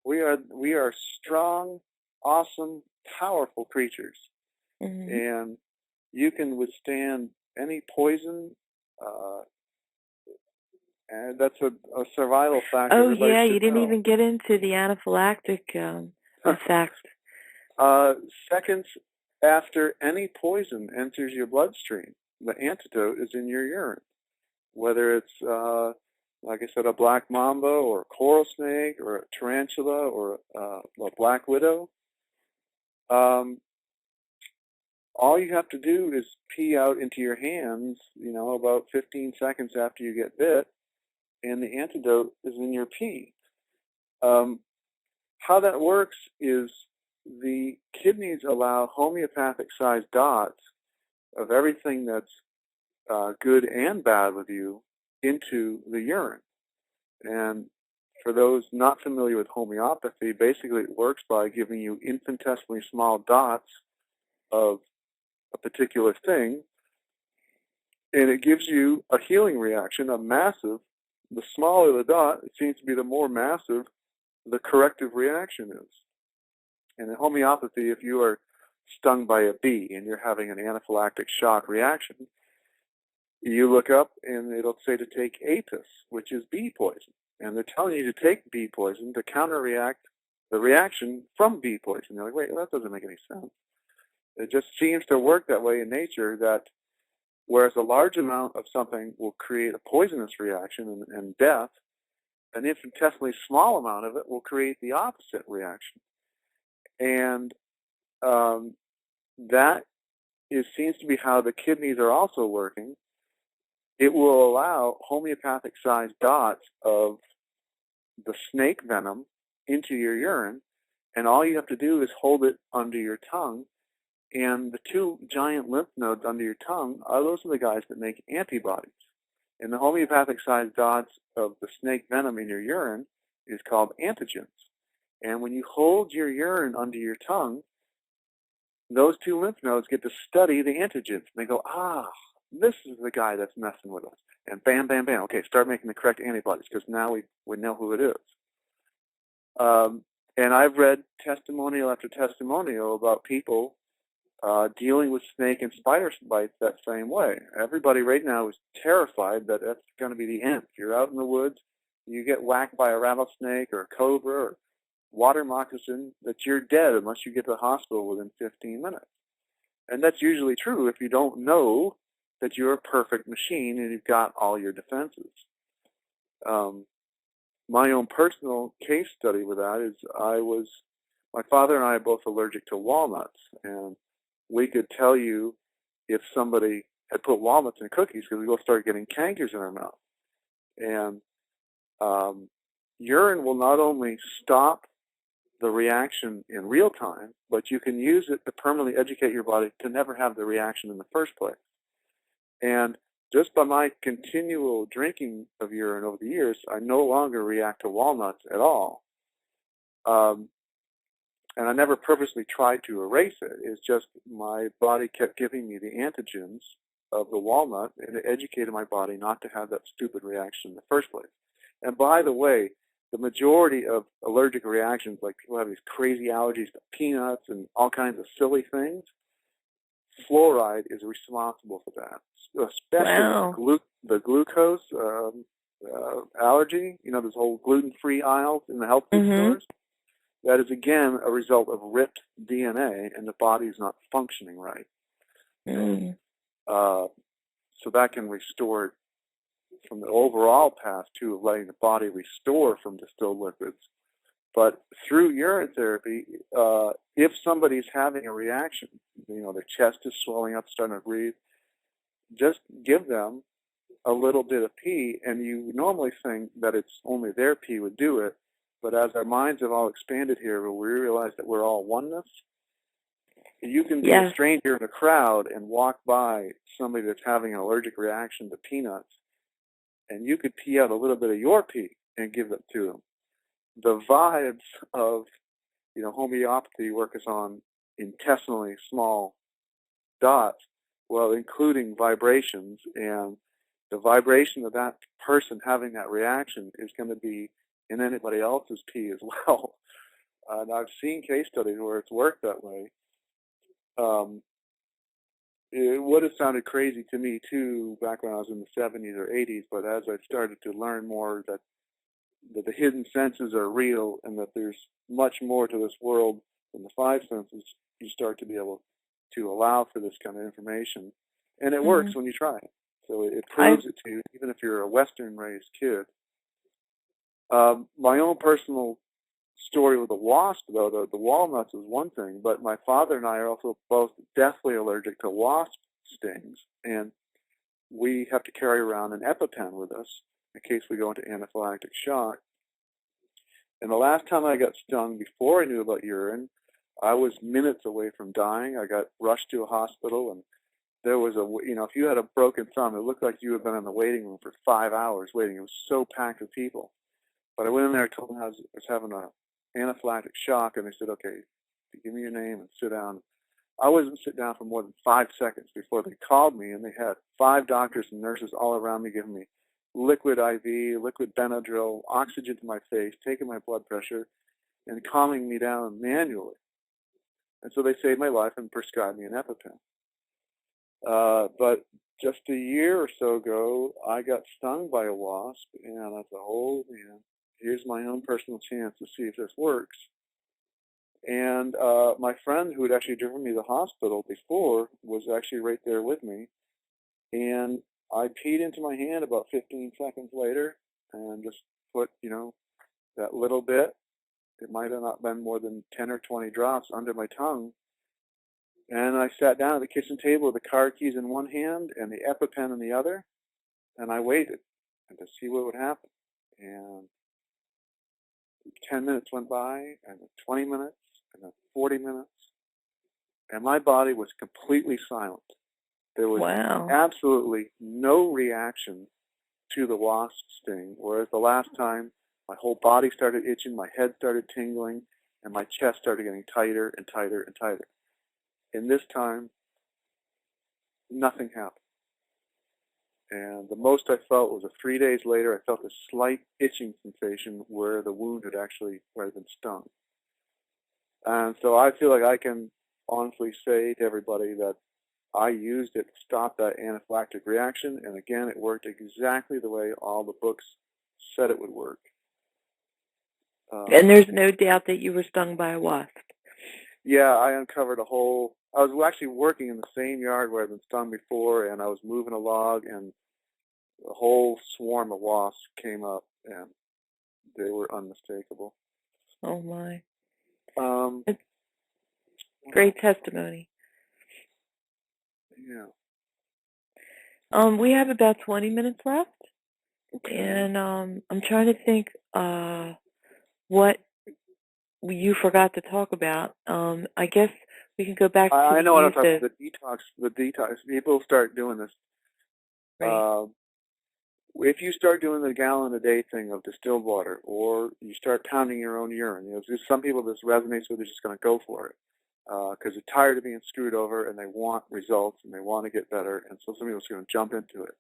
We are strong, awesome, powerful creatures. And you can withstand any poison, And that's a survival factor. Oh, Everybody yeah, should you didn't know. even get into the anaphylactic effect. Seconds after any poison enters your bloodstream, the antidote is in your urine. Whether it's, like I said, a black mamba or a coral snake or a tarantula or a black widow, all you have to do is pee out into your hands, about 15 seconds after you get bit, and the antidote is in your pee. How that works is the kidneys allow homeopathic-sized dots of everything that's good and bad with you into the urine. And for those not familiar with homeopathy, basically it works by giving you infinitesimally small dots of a particular thing, and it gives you a healing reaction, a massive. The smaller the dot, it seems to be the more massive the corrective reaction is. And in homeopathy, if you are stung by a bee and you're having an anaphylactic shock reaction, you look up and it'll say to take apis, which is bee poison. And they're telling you to take bee poison to counteract the reaction from bee poison. You're like, wait, that doesn't make any sense. It just seems to work that way in nature, that whereas a large amount of something will create a poisonous reaction and death, an infinitesimally small amount of it will create the opposite reaction. And that seems to be how the kidneys are also working. It will allow homeopathic-sized dots of the snake venom into your urine, and all you have to do is hold it under your tongue. And the two giant lymph nodes under your tongue those are the guys that make antibodies. And the homeopathic-sized dots of the snake venom in your urine is called antigens. And when you hold your urine under your tongue, those two lymph nodes get to study the antigens. And they go, this is the guy that's messing with us. And bam, bam, bam. Okay, start making the correct antibodies, because now we know who it is. And I've read testimonial after testimonial about people dealing with snake and spider bites that same way. Everybody right now is terrified that that's going to be the end. If you're out in the woods, you get whacked by a rattlesnake or a cobra or water moccasin, that you're dead unless you get to the hospital within 15 minutes. And that's usually true if you don't know that you're a perfect machine and you've got all your defenses. My own personal case study with that is my father and I are both allergic to walnuts, and we could tell you if somebody had put walnuts in cookies because we both started getting cankers in our mouth. And urine will not only stop the reaction in real time, but you can use it to permanently educate your body to never have the reaction in the first place. And just by my continual drinking of urine over the years, I no longer react to walnuts at all. And I never purposely tried to erase it. It's just my body kept giving me the antigens of the walnut, and it educated my body not to have that stupid reaction in the first place. And by the way, the majority of allergic reactions, like people have these crazy allergies to peanuts and all kinds of silly things, fluoride is responsible for that, especially the glucose allergy, this whole gluten-free aisles in the health food stores. That is, again, a result of ripped DNA, and the body is not functioning right. So that can restore it from the overall path to letting the body restore from distilled liquids. But through urine therapy, if somebody's having a reaction, their chest is swelling up, starting to breathe, just give them a little bit of pee, and you normally think that it's only their pee would do it. But as our minds have all expanded here, we realize that we're all oneness. You can be a stranger in a crowd and walk by somebody that's having an allergic reaction to peanuts, and you could pee out a little bit of your pee and give it to them. The vibes of, homeopathy work us on intestinally small dots, well, including vibrations, and the vibration of that person having that reaction is going to be in anybody else's pee as well. And I've seen case studies where it's worked that way. it would have sounded crazy to me too back when I was in the 70s or 80s, but as I started to learn more that the hidden senses are real and that there's much more to this world than the five senses, you start to be able to allow for this kind of information. And it works when you try it. So it proves it to you, even if you're a Western-raised kid. My own personal story with the wasp, though, the walnuts is one thing, but my father and I are also both deathly allergic to wasp stings, and we have to carry around an EpiPen with us in case we go into anaphylactic shock. And the last time I got stung, before I knew about urine, I was minutes away from dying. I got rushed to a hospital, and there was if you had a broken thumb, it looked like you had been in the waiting room for 5 hours waiting. It was so packed with people. But I went in there and told them I was having an anaphylactic shock, and they said, okay, give me your name and sit down. I wasn't sit down for more than 5 seconds before they called me, and they had 5 doctors and nurses all around me giving me liquid IV, liquid Benadryl, oxygen to my face, taking my blood pressure, and calming me down manually. And so they saved my life and prescribed me an EpiPen. But just a year or so ago, I got stung by a wasp, and I thought, oh, man, here's my own personal chance to see if this works. And my friend who had actually driven me to the hospital before was actually right there with me. And I peed into my hand about 15 seconds later and just put, that little bit. It might have not been more than 10 or 20 drops under my tongue. And I sat down at the kitchen table with the car keys in one hand and the EpiPen in the other. And I waited to see what would happen. And 10 minutes went by, and then 20 minutes, and then 40 minutes. And my body was completely silent. There was absolutely no reaction to the wasp sting, whereas the last time my whole body started itching, my head started tingling, and my chest started getting tighter and tighter and tighter. And this time, nothing happened. And the most I felt was 3 days later, I felt a slight itching sensation where the wound had been stung. And so I feel like I can honestly say to everybody that I used it to stop that anaphylactic reaction, and again, it worked exactly the way all the books said it would work. And there's no doubt that you were stung by a wasp. Yeah, I uncovered I was actually working in the same yard where I'd been stung before, and I was moving a log, and a whole swarm of wasps came up, and they were unmistakable. Oh, my. Great testimony. Yeah. We have about 20 minutes left, and I'm trying to think what you forgot to talk about. I guess we can go back to I know what I'm talking about. The detox. People start doing this. Right. If you start doing the gallon a day thing of distilled water, or you start pounding your own urine, some people this resonates with, they're just going to go for it because they're tired of being screwed over and they want results and they want to get better, and so some people are going to jump into it.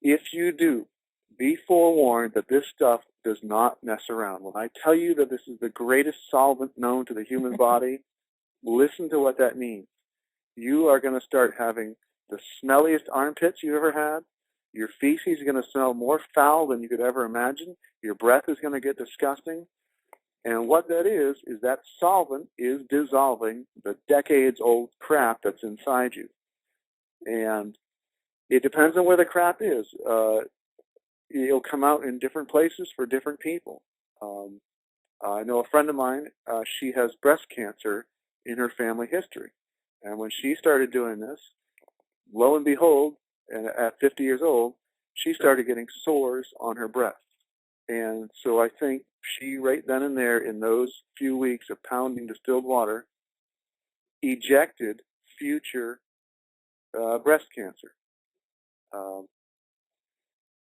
If you do, be forewarned that this stuff does not mess around. When I tell you that this is the greatest solvent known to the human body, listen to what that means. You are going to start having the smelliest armpits you've ever had. Your feces is going to smell more foul than you could ever imagine. Your breath is going to get disgusting. And what that is that solvent is dissolving the decades-old crap that's inside you. And it depends on where the crap is. It'll come out in different places for different people. I know a friend of mine, she has breast cancer in her family history. And when she started doing this, lo and behold, and at 50 years old, she started getting sores on her breast. And so I think she, right then and there, in those few weeks of pounding distilled water, ejected future breast cancer.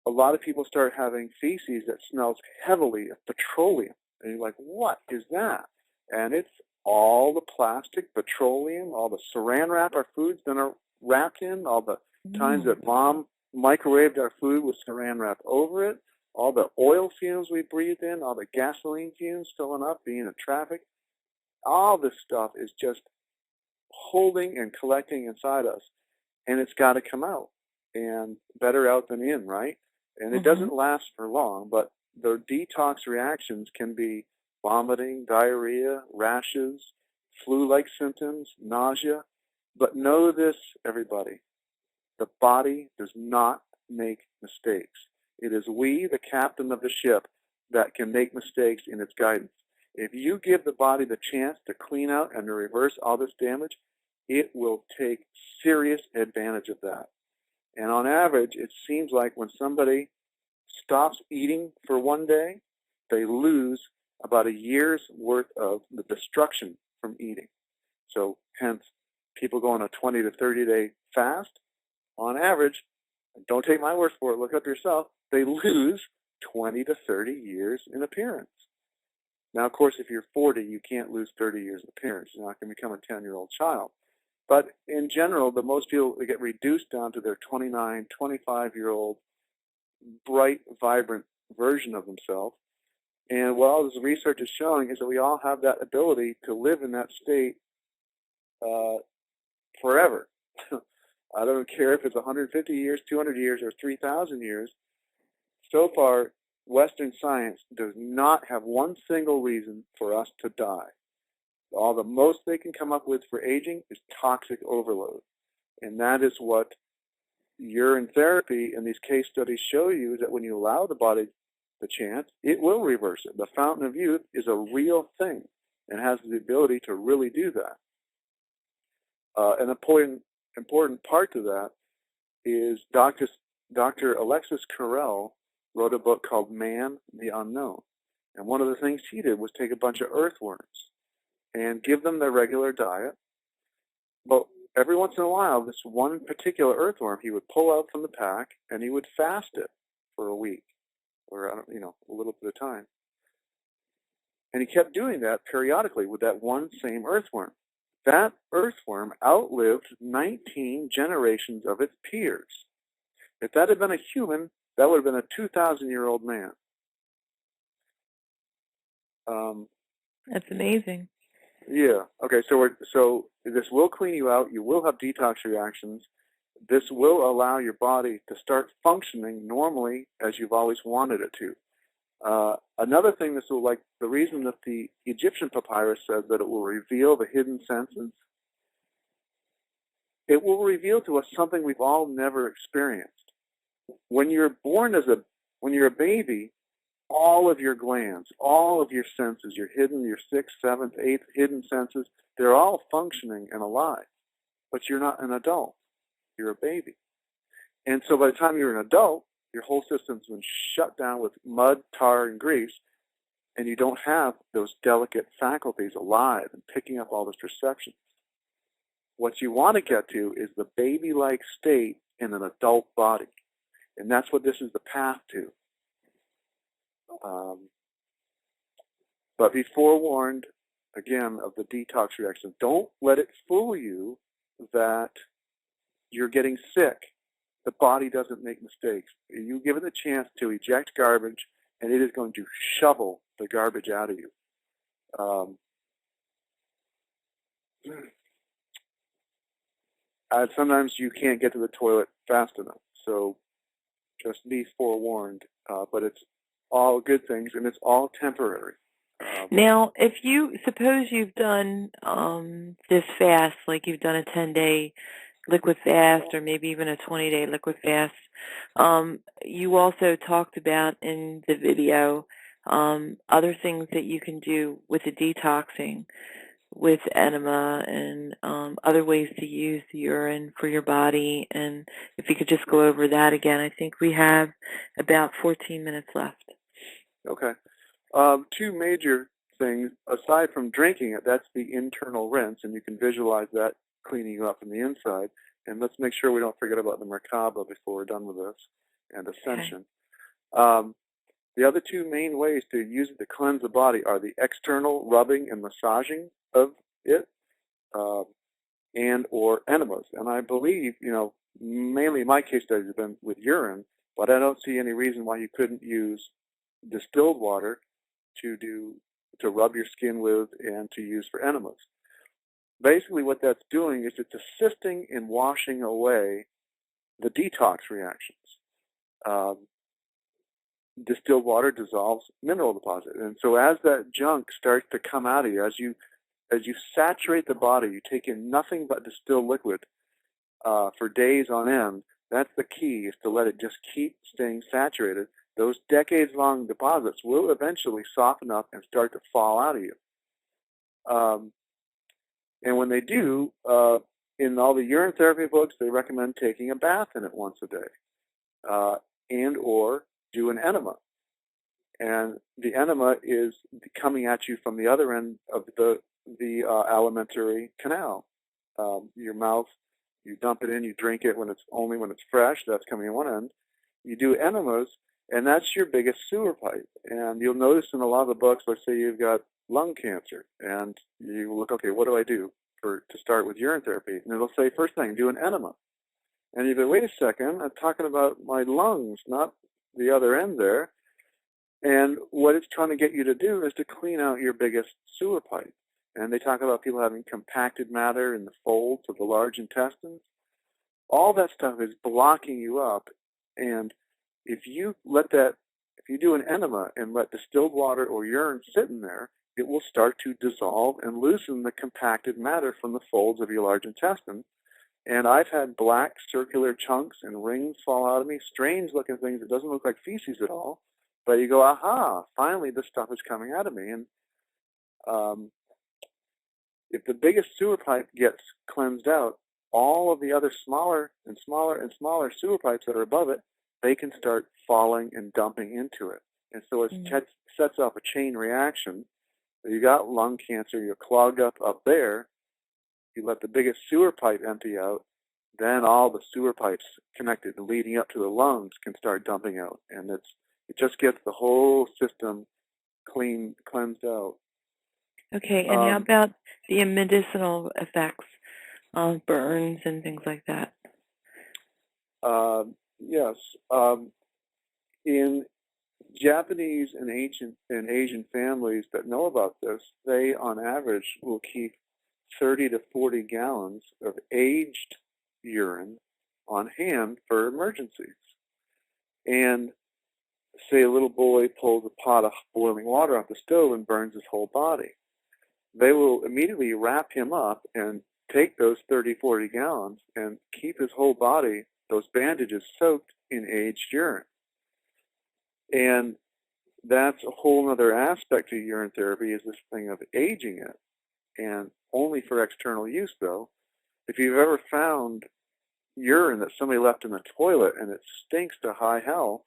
A lot of people start having feces that smells heavily of petroleum. And you're like, what is that? And it's all the plastic, petroleum, all the saran wrap our food's been wrapped in, all the times that mom microwaved our food with saran wrap over it, all the oil fumes we breathe in, all the gasoline fumes filling up, being in traffic. All this stuff is just holding and collecting inside us. and it's got to come out. And better out than in, right? And it doesn't last for long, but the detox reactions can be vomiting, diarrhea, rashes, flu-like symptoms, nausea. But know this, everybody, the body does not make mistakes. It is we, the captain of the ship, that can make mistakes in its guidance. If you give the body the chance to clean out and to reverse all this damage, it will take serious advantage of that. And on average, it seems like when somebody stops eating for one day, they lose about a year's worth of the destruction from eating. So hence, people go on a 20 to 30-day fast. On average, don't take my word for it, look up yourself, they lose 20 to 30 years in appearance. Now, of course, if you're 40, you can't lose 30 years in appearance. You're not going to become a 10-year-old child. But in general, the most people get reduced down to their 29, 25-year-old bright, vibrant version of themselves. And what all this research is showing is that we all have that ability to live in that state forever. I don't care if it's 150 years, 200 years, or 3,000 years. So far, Western science does not have one single reason for us to die. All the most they can come up with for aging is toxic overload. And that is what urine therapy and these case studies show you, is that when you allow the body the chance, it will reverse it. The fountain of youth is a real thing and has the ability to really do that. An important part to that is Dr. Alexis Carrel wrote a book called Man, the Unknown. And one of the things he did was take a bunch of earthworms and give them their regular diet. But every once in a while, this one particular earthworm he would pull out from the pack and he would fast it for a week or, a little bit of time. And he kept doing that periodically with that one same earthworm. That earthworm outlived 19 generations of its peers. If that had been a human, that would have been a 2,000-year-old man. That's amazing. Yeah. Okay. So this will clean you out. You will have detox reactions. This will allow your body to start functioning normally as you've always wanted it to. Another thing this will, like the reason that the Egyptian papyrus says that it will reveal the hidden senses, it will reveal to us something we've all never experienced. When you're when you're a baby, all of your glands, all of your senses, your 6th, 7th, 8th hidden senses, they're all functioning and alive. But you're not an adult. You're a baby. And so by the time you're an adult, your whole system's been shut down with mud, tar, and grease, and you don't have those delicate faculties alive and picking up all this perception. What you want to get to is the baby-like state in an adult body. And that's what this is the path to. But be forewarned, again, of the detox reaction. Don't let it fool you that you're getting sick. The body doesn't make mistakes. You give it a chance to eject garbage, and it is going to shovel the garbage out of you. Sometimes you can't get to the toilet fast enough, so just be forewarned. But it's all good things, and it's all temporary. Now, suppose you've done this fast, like you've done a 10-day liquid fast or maybe even a 20-day liquid fast. You also talked about in the video other things that you can do with the detoxing, with enema and other ways to use the urine for your body. And if you could just go over that again. I think we have about 14 minutes left. Okay. Two major things, aside from drinking it, that's the internal rinse, and you can visualize that cleaning you up from the inside. And let's make sure we don't forget about the Merkaba before we're done with this, and Ascension. Okay. The other two main ways to use it to cleanse the body are the external rubbing and massaging of it, and or enemas. And I believe, mainly my case studies have been with urine, but I don't see any reason why you couldn't use distilled water to rub your skin with and to use for enemas. basically what that's doing is it's assisting in washing away the detox reactions. Distilled water dissolves mineral deposit, and so as that junk starts to come out of you, as you saturate the body, you take in nothing but distilled liquid for days on end. That's the key, is to let it just keep staying saturated. Those decades-long deposits will eventually soften up and start to fall out of you. And when they do, in all the urine therapy books, they recommend taking a bath in it once a day, and or do an enema. And the enema is coming at you from the other end of the alimentary canal. Your mouth, you dump it in, you drink it when it's fresh. That's coming in one end. You do enemas, and that's your biggest sewer pipe. And you'll notice in a lot of the books, let's say you've got lung cancer, and you look, okay, what do I do to start with urine therapy? And it'll say, first thing, do an enema. And you go, wait a second, I'm talking about my lungs, not the other end there. And what it's trying to get you to do is to clean out your biggest sewer pipe. And they talk about people having compacted matter in the folds of the large intestines. All that stuff is blocking you up. And if you do an enema and let distilled water or urine sit in there, it will start to dissolve and loosen the compacted matter from the folds of your large intestine. And I've had black circular chunks and rings fall out of me, strange looking things that doesn't look like feces at all. But you go, aha, finally this stuff is coming out of me. And if the biggest sewer pipe gets cleansed out, all of the other smaller and smaller and smaller sewer pipes that are above it, they can start falling and dumping into it. And so it sets off a chain reaction. You got lung cancer, you're clogged up there, you let the biggest sewer pipe empty out, then all the sewer pipes connected leading up to the lungs can start dumping out. And it just gets the whole system cleansed out. Okay, and how about the medicinal effects of burns and things like that? Yes. In Japanese and Asian families that know about this, they on average will keep 30 to 40 gallons of aged urine on hand for emergencies. And say a little boy pulls a pot of boiling water off the stove and burns his whole body. They will immediately wrap him up and take those 30, 40 gallons and keep his whole body, those bandages, soaked in aged urine. And that's a whole other aspect to urine therapy, is this thing of aging it. And only for external use, though. If you've ever found urine that somebody left in the toilet and it stinks to high hell,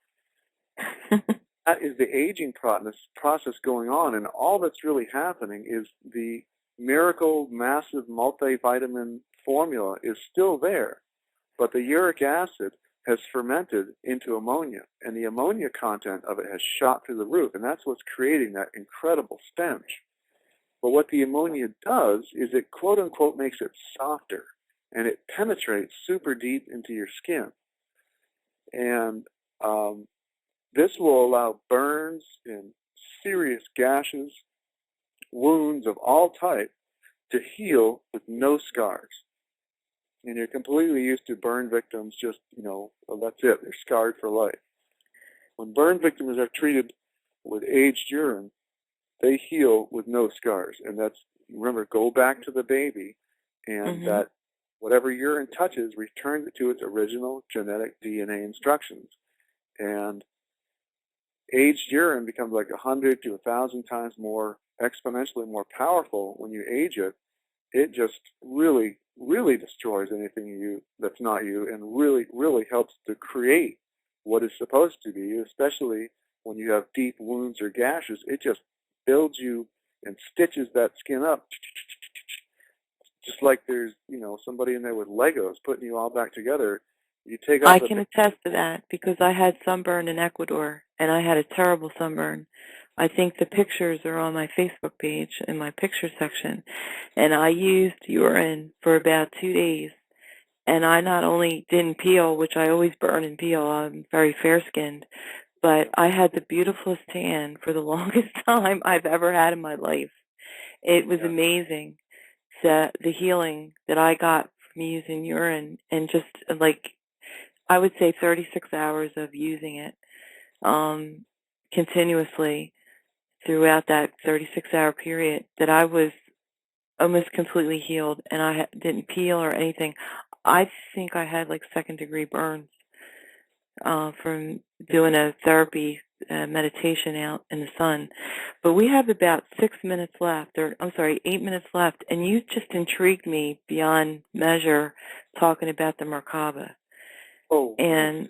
that is the aging process going on, and all that's really happening is the miracle massive multivitamin formula is still there, but the uric acid has fermented into ammonia, and the ammonia content of it has shot through the roof, and that's what's creating that incredible stench. But what the ammonia does is it, quote-unquote, makes it softer, and it penetrates super deep into your skin. And this will allow burns and serious gashes, wounds of all type, to heal with no scars. And you're completely used to burn victims just, well, that's it, they're scarred for life. When burn victims are treated with aged urine, they heal with no scars. And that's, remember, go back to the baby, and that whatever urine touches returns it to its original genetic DNA instructions. And aged urine becomes like 100 to 1,000 times more, exponentially more powerful when you age it. It just really, really destroys anything that's not you, and really, really helps to create what is supposed to be you, especially when you have deep wounds or gashes. It just builds you and stitches that skin up, just like there's, somebody in there with Legos putting you all back together. You take off I can attest to that, because I had sunburn in Ecuador, and I had a terrible sunburn. I think the pictures are on my Facebook page in my picture section, and I used urine for about 2 days, and I not only didn't peel, which I always burn and peel, I'm very fair-skinned, but I had the beautifulest tan for the longest time I've ever had in my life. It was amazing. the healing that I got from using urine, and just like I would say 36 hours of using it continuously throughout that 36-hour period, that I was almost completely healed, and I didn't peel or anything. I think I had like second-degree burns from doing a therapy meditation out in the sun. But we have about 6 minutes left, or I'm sorry, 8 minutes left, and you just intrigued me beyond measure talking about the Merkaba. Oh. And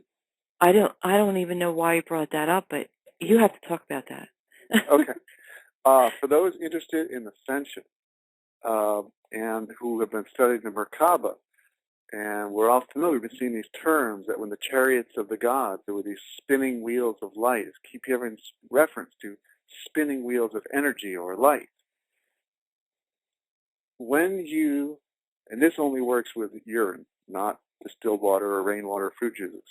I don't even know why you brought that up, but you have to talk about that. Okay. For those interested in ascension and who have been studying the Merkaba, and we're all familiar, we've been seeing these terms that when the chariots of the gods, there were these spinning wheels of light. Keep hearing reference to spinning wheels of energy or light. When you, and this only works with urine, not distilled water or rainwater or fruit juices.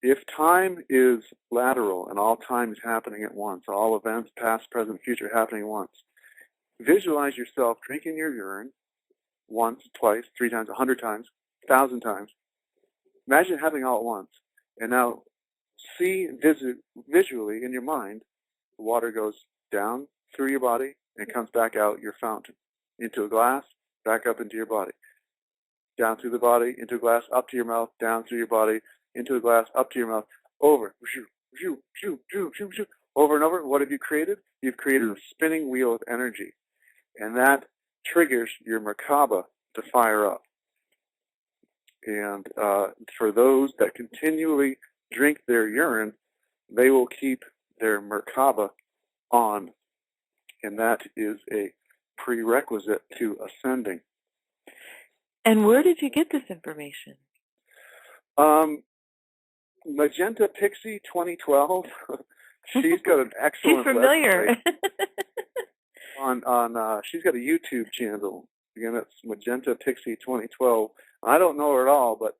If time is lateral and all time is happening at once, all events, past, present, future, happening at once, visualize yourself drinking your urine once, twice, 3 times, 100 times, 1,000 times. Imagine having all at once. And now see visually in your mind, the water goes down through your body and comes back out your fountain, into a glass, back up into your body, down through the body, into a glass, up to your mouth, down through your body, into a glass, up to your mouth, over, over and over. What have you created? You've created a spinning wheel of energy, and that triggers your Merkaba to fire up. And for those that continually drink their urine, they will keep their Merkaba on, and that is a prerequisite to ascending. And where did you get this information? Magenta Pixie 2012. She's got an excellent She's familiar. on she's got a YouTube channel. Again, it's Magenta Pixie 2012. I don't know her at all, but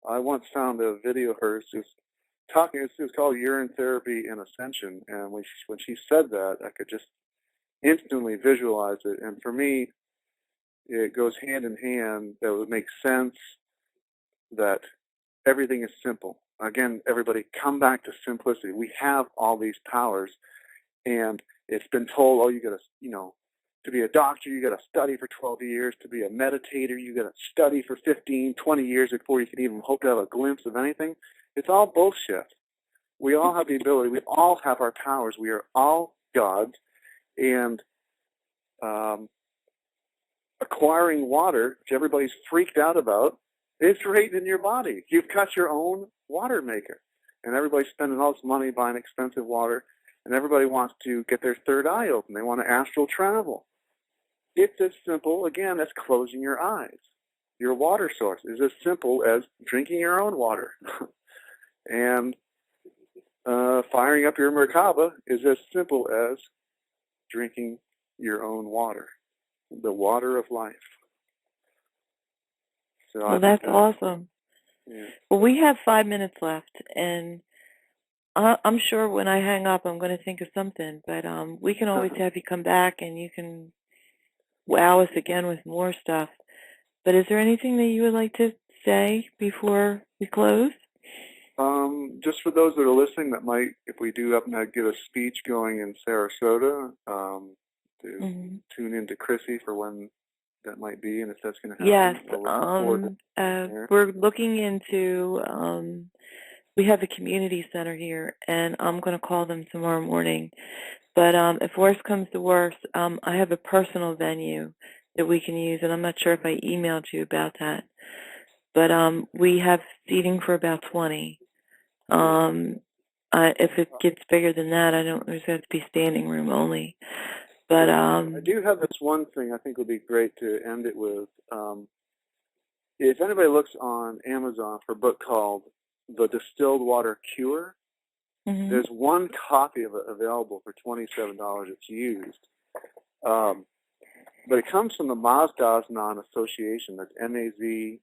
I once found a video of hers who's talking. It was called Urine Therapy and Ascension, and when she said that, I could just instantly visualize it. And for me, it goes hand in hand. That would make sense that everything is simple. Again, everybody, come back to simplicity. We have all these powers, and it's been told, oh, you got to, to be a doctor, you got to study for 12 years. To be a meditator, you got to study for 15, 20 years before you can even hope to have a glimpse of anything. It's all bullshit. We all have the ability. We all have our powers. We are all gods, and acquiring water, which everybody's freaked out about, it's right in your body. You've got your own water maker. And everybody's spending all this money buying expensive water, and everybody wants to get their third eye open. They want to astral travel. It's as simple, again, as closing your eyes. Your water source is as simple as drinking your own water. And firing up your Merkaba is as simple as drinking your own water, the water of life. So well, that's awesome. Yeah. Well, we have 5 minutes left, and I'm sure when I hang up, I'm going to think of something. But we can always have you come back, and you can wow us again with more stuff. But is there anything that you would like to say before we close? Just for those that are listening, that might, if we do happen to get a speech going in Sarasota, to tune into Chrissy for when that might be, and if that's going to happen. Yes, we're looking into, we have a community center here, and I'm going to call them tomorrow morning. But if worse comes to worse, I have a personal venue that we can use, and I'm not sure if I emailed you about that. But we have seating for about 20. If it gets bigger than that, there's going to be standing room only. But I do have this one thing I think would be great to end it with. If anybody looks on Amazon for a book called The Distilled Water Cure, there's one copy of it available for $27. It's used. But it comes from the Mazdaznan Association. That's Mazdaznan.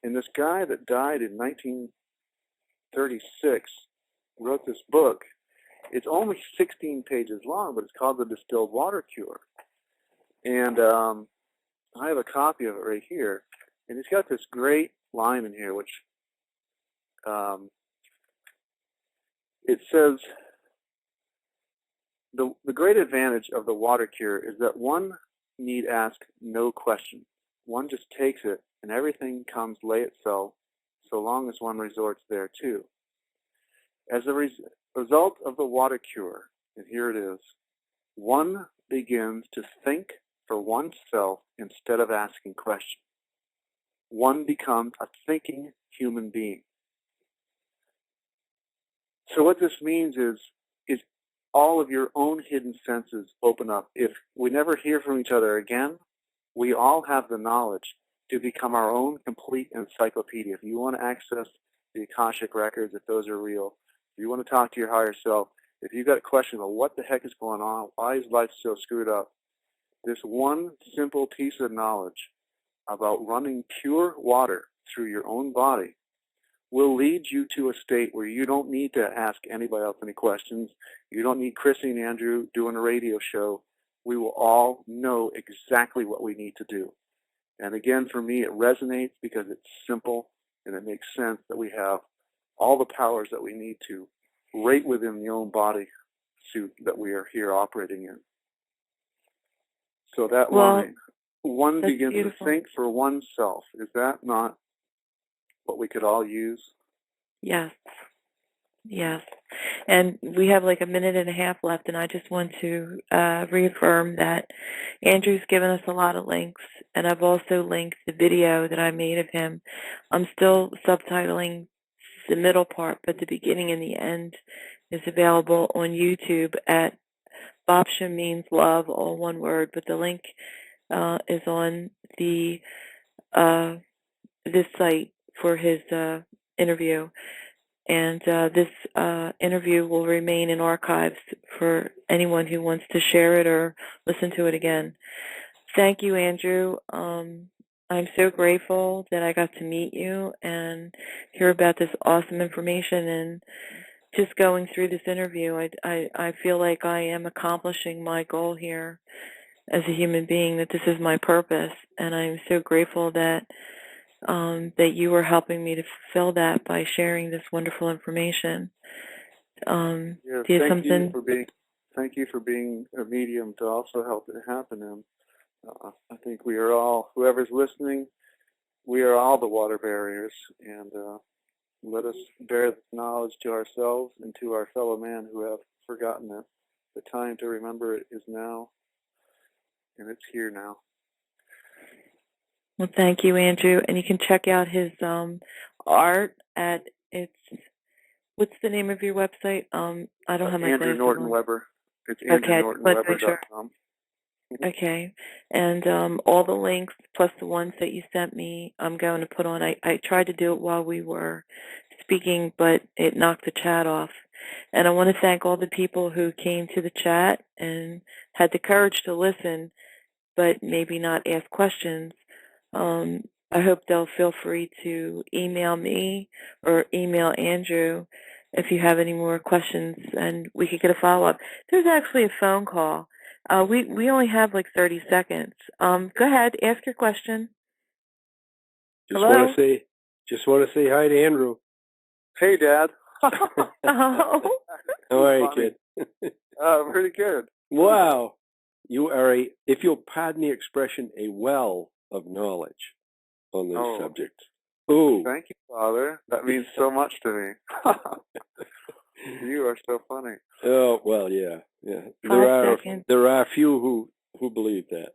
And this guy that died in 1936 wrote this book. It's only 16 pages long, but it's called The Distilled Water Cure. And I have a copy of it right here. And it's got this great line in here, which it says, the great advantage of the water cure is that one need ask no question. One just takes it, and everything comes lay itself, so long as one resorts thereto. As a result of the water cure, and here it is, one begins to think for oneself instead of asking questions. One becomes a thinking human being. So what this means is all of your own hidden senses open up. If we never hear from each other again, we all have the knowledge to become our own complete encyclopedia. If you want to access the Akashic records, if those are real, if you want to talk to your higher self, if you've got a question about what the heck is going on, why is life so screwed up, this one simple piece of knowledge about running pure water through your own body will lead you to a state where you don't need to ask anybody else any questions. You don't need Chrissy and Andrew doing a radio show. We will all know exactly what we need to do. And again, for me, it resonates because it's simple and it makes sense that we have all the powers that we need to right within the own body suit that we are here operating in. So that line, one begins to think for oneself. Is that not what we could all use? Yes. Yes. And we have like a minute and a half left, and I just want to reaffirm that Andrew's given us a lot of links, and I've also linked the video that I made of him. I'm still subtitling the middle part, but the beginning and the end is available on YouTube at Babcha means love, all one word, but the link is on the this site for his interview. And this interview will remain in archives for anyone who wants to share it or listen to it again. Thank you, Andrew. I'm so grateful that I got to meet you and hear about this awesome information. And just going through this interview, I feel like I am accomplishing my goal here as a human being, that this is my purpose. And I'm so grateful that that you were helping me to fulfill that by sharing this wonderful information. Yeah, thank you for being a medium to also help it happen. And I think we are all, whoever's listening, we are all the water barriers, and let us bear this knowledge to ourselves and to our fellow man who have forgotten it. The time to remember it is now, and it's here now. Well, thank you, Andrew. And you can check out his art at what's the name of your website? I don't have my Andrew Norton Weber. It's AndrewNortonWeber.com. Okay. And all the links plus the ones that you sent me, I'm going to put on. I tried to do it while we were speaking, but it knocked the chat off. And I want to thank all the people who came to the chat and had the courage to listen, but maybe not ask questions. I hope they'll feel free to email me or email Andrew if you have any more questions, and we could get a follow-up. There's actually a phone call. We only have like 30 seconds. Go ahead, ask your question. Just want to say hi to Andrew. Hey, Dad. Oh. How are you, kid? Pretty good. Wow. You are if you'll pardon the expression, a well of knowledge on this subject. Oh, thank you, Father. That means so much to me. You are so funny. Oh, well, yeah. There are few who believe that.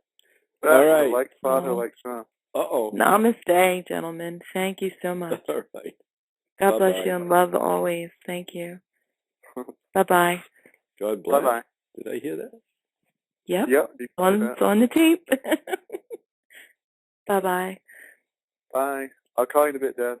All right. Like Father, like Son. Uh-oh. Namaste, gentlemen. Thank you so much. All right. God bless you and love always. Thank you. Bye-bye. God bless. Bye-bye. Did I hear that? Yep. Yep. It's on the tape. Bye-bye. Bye. I'll call you in a bit, Dad.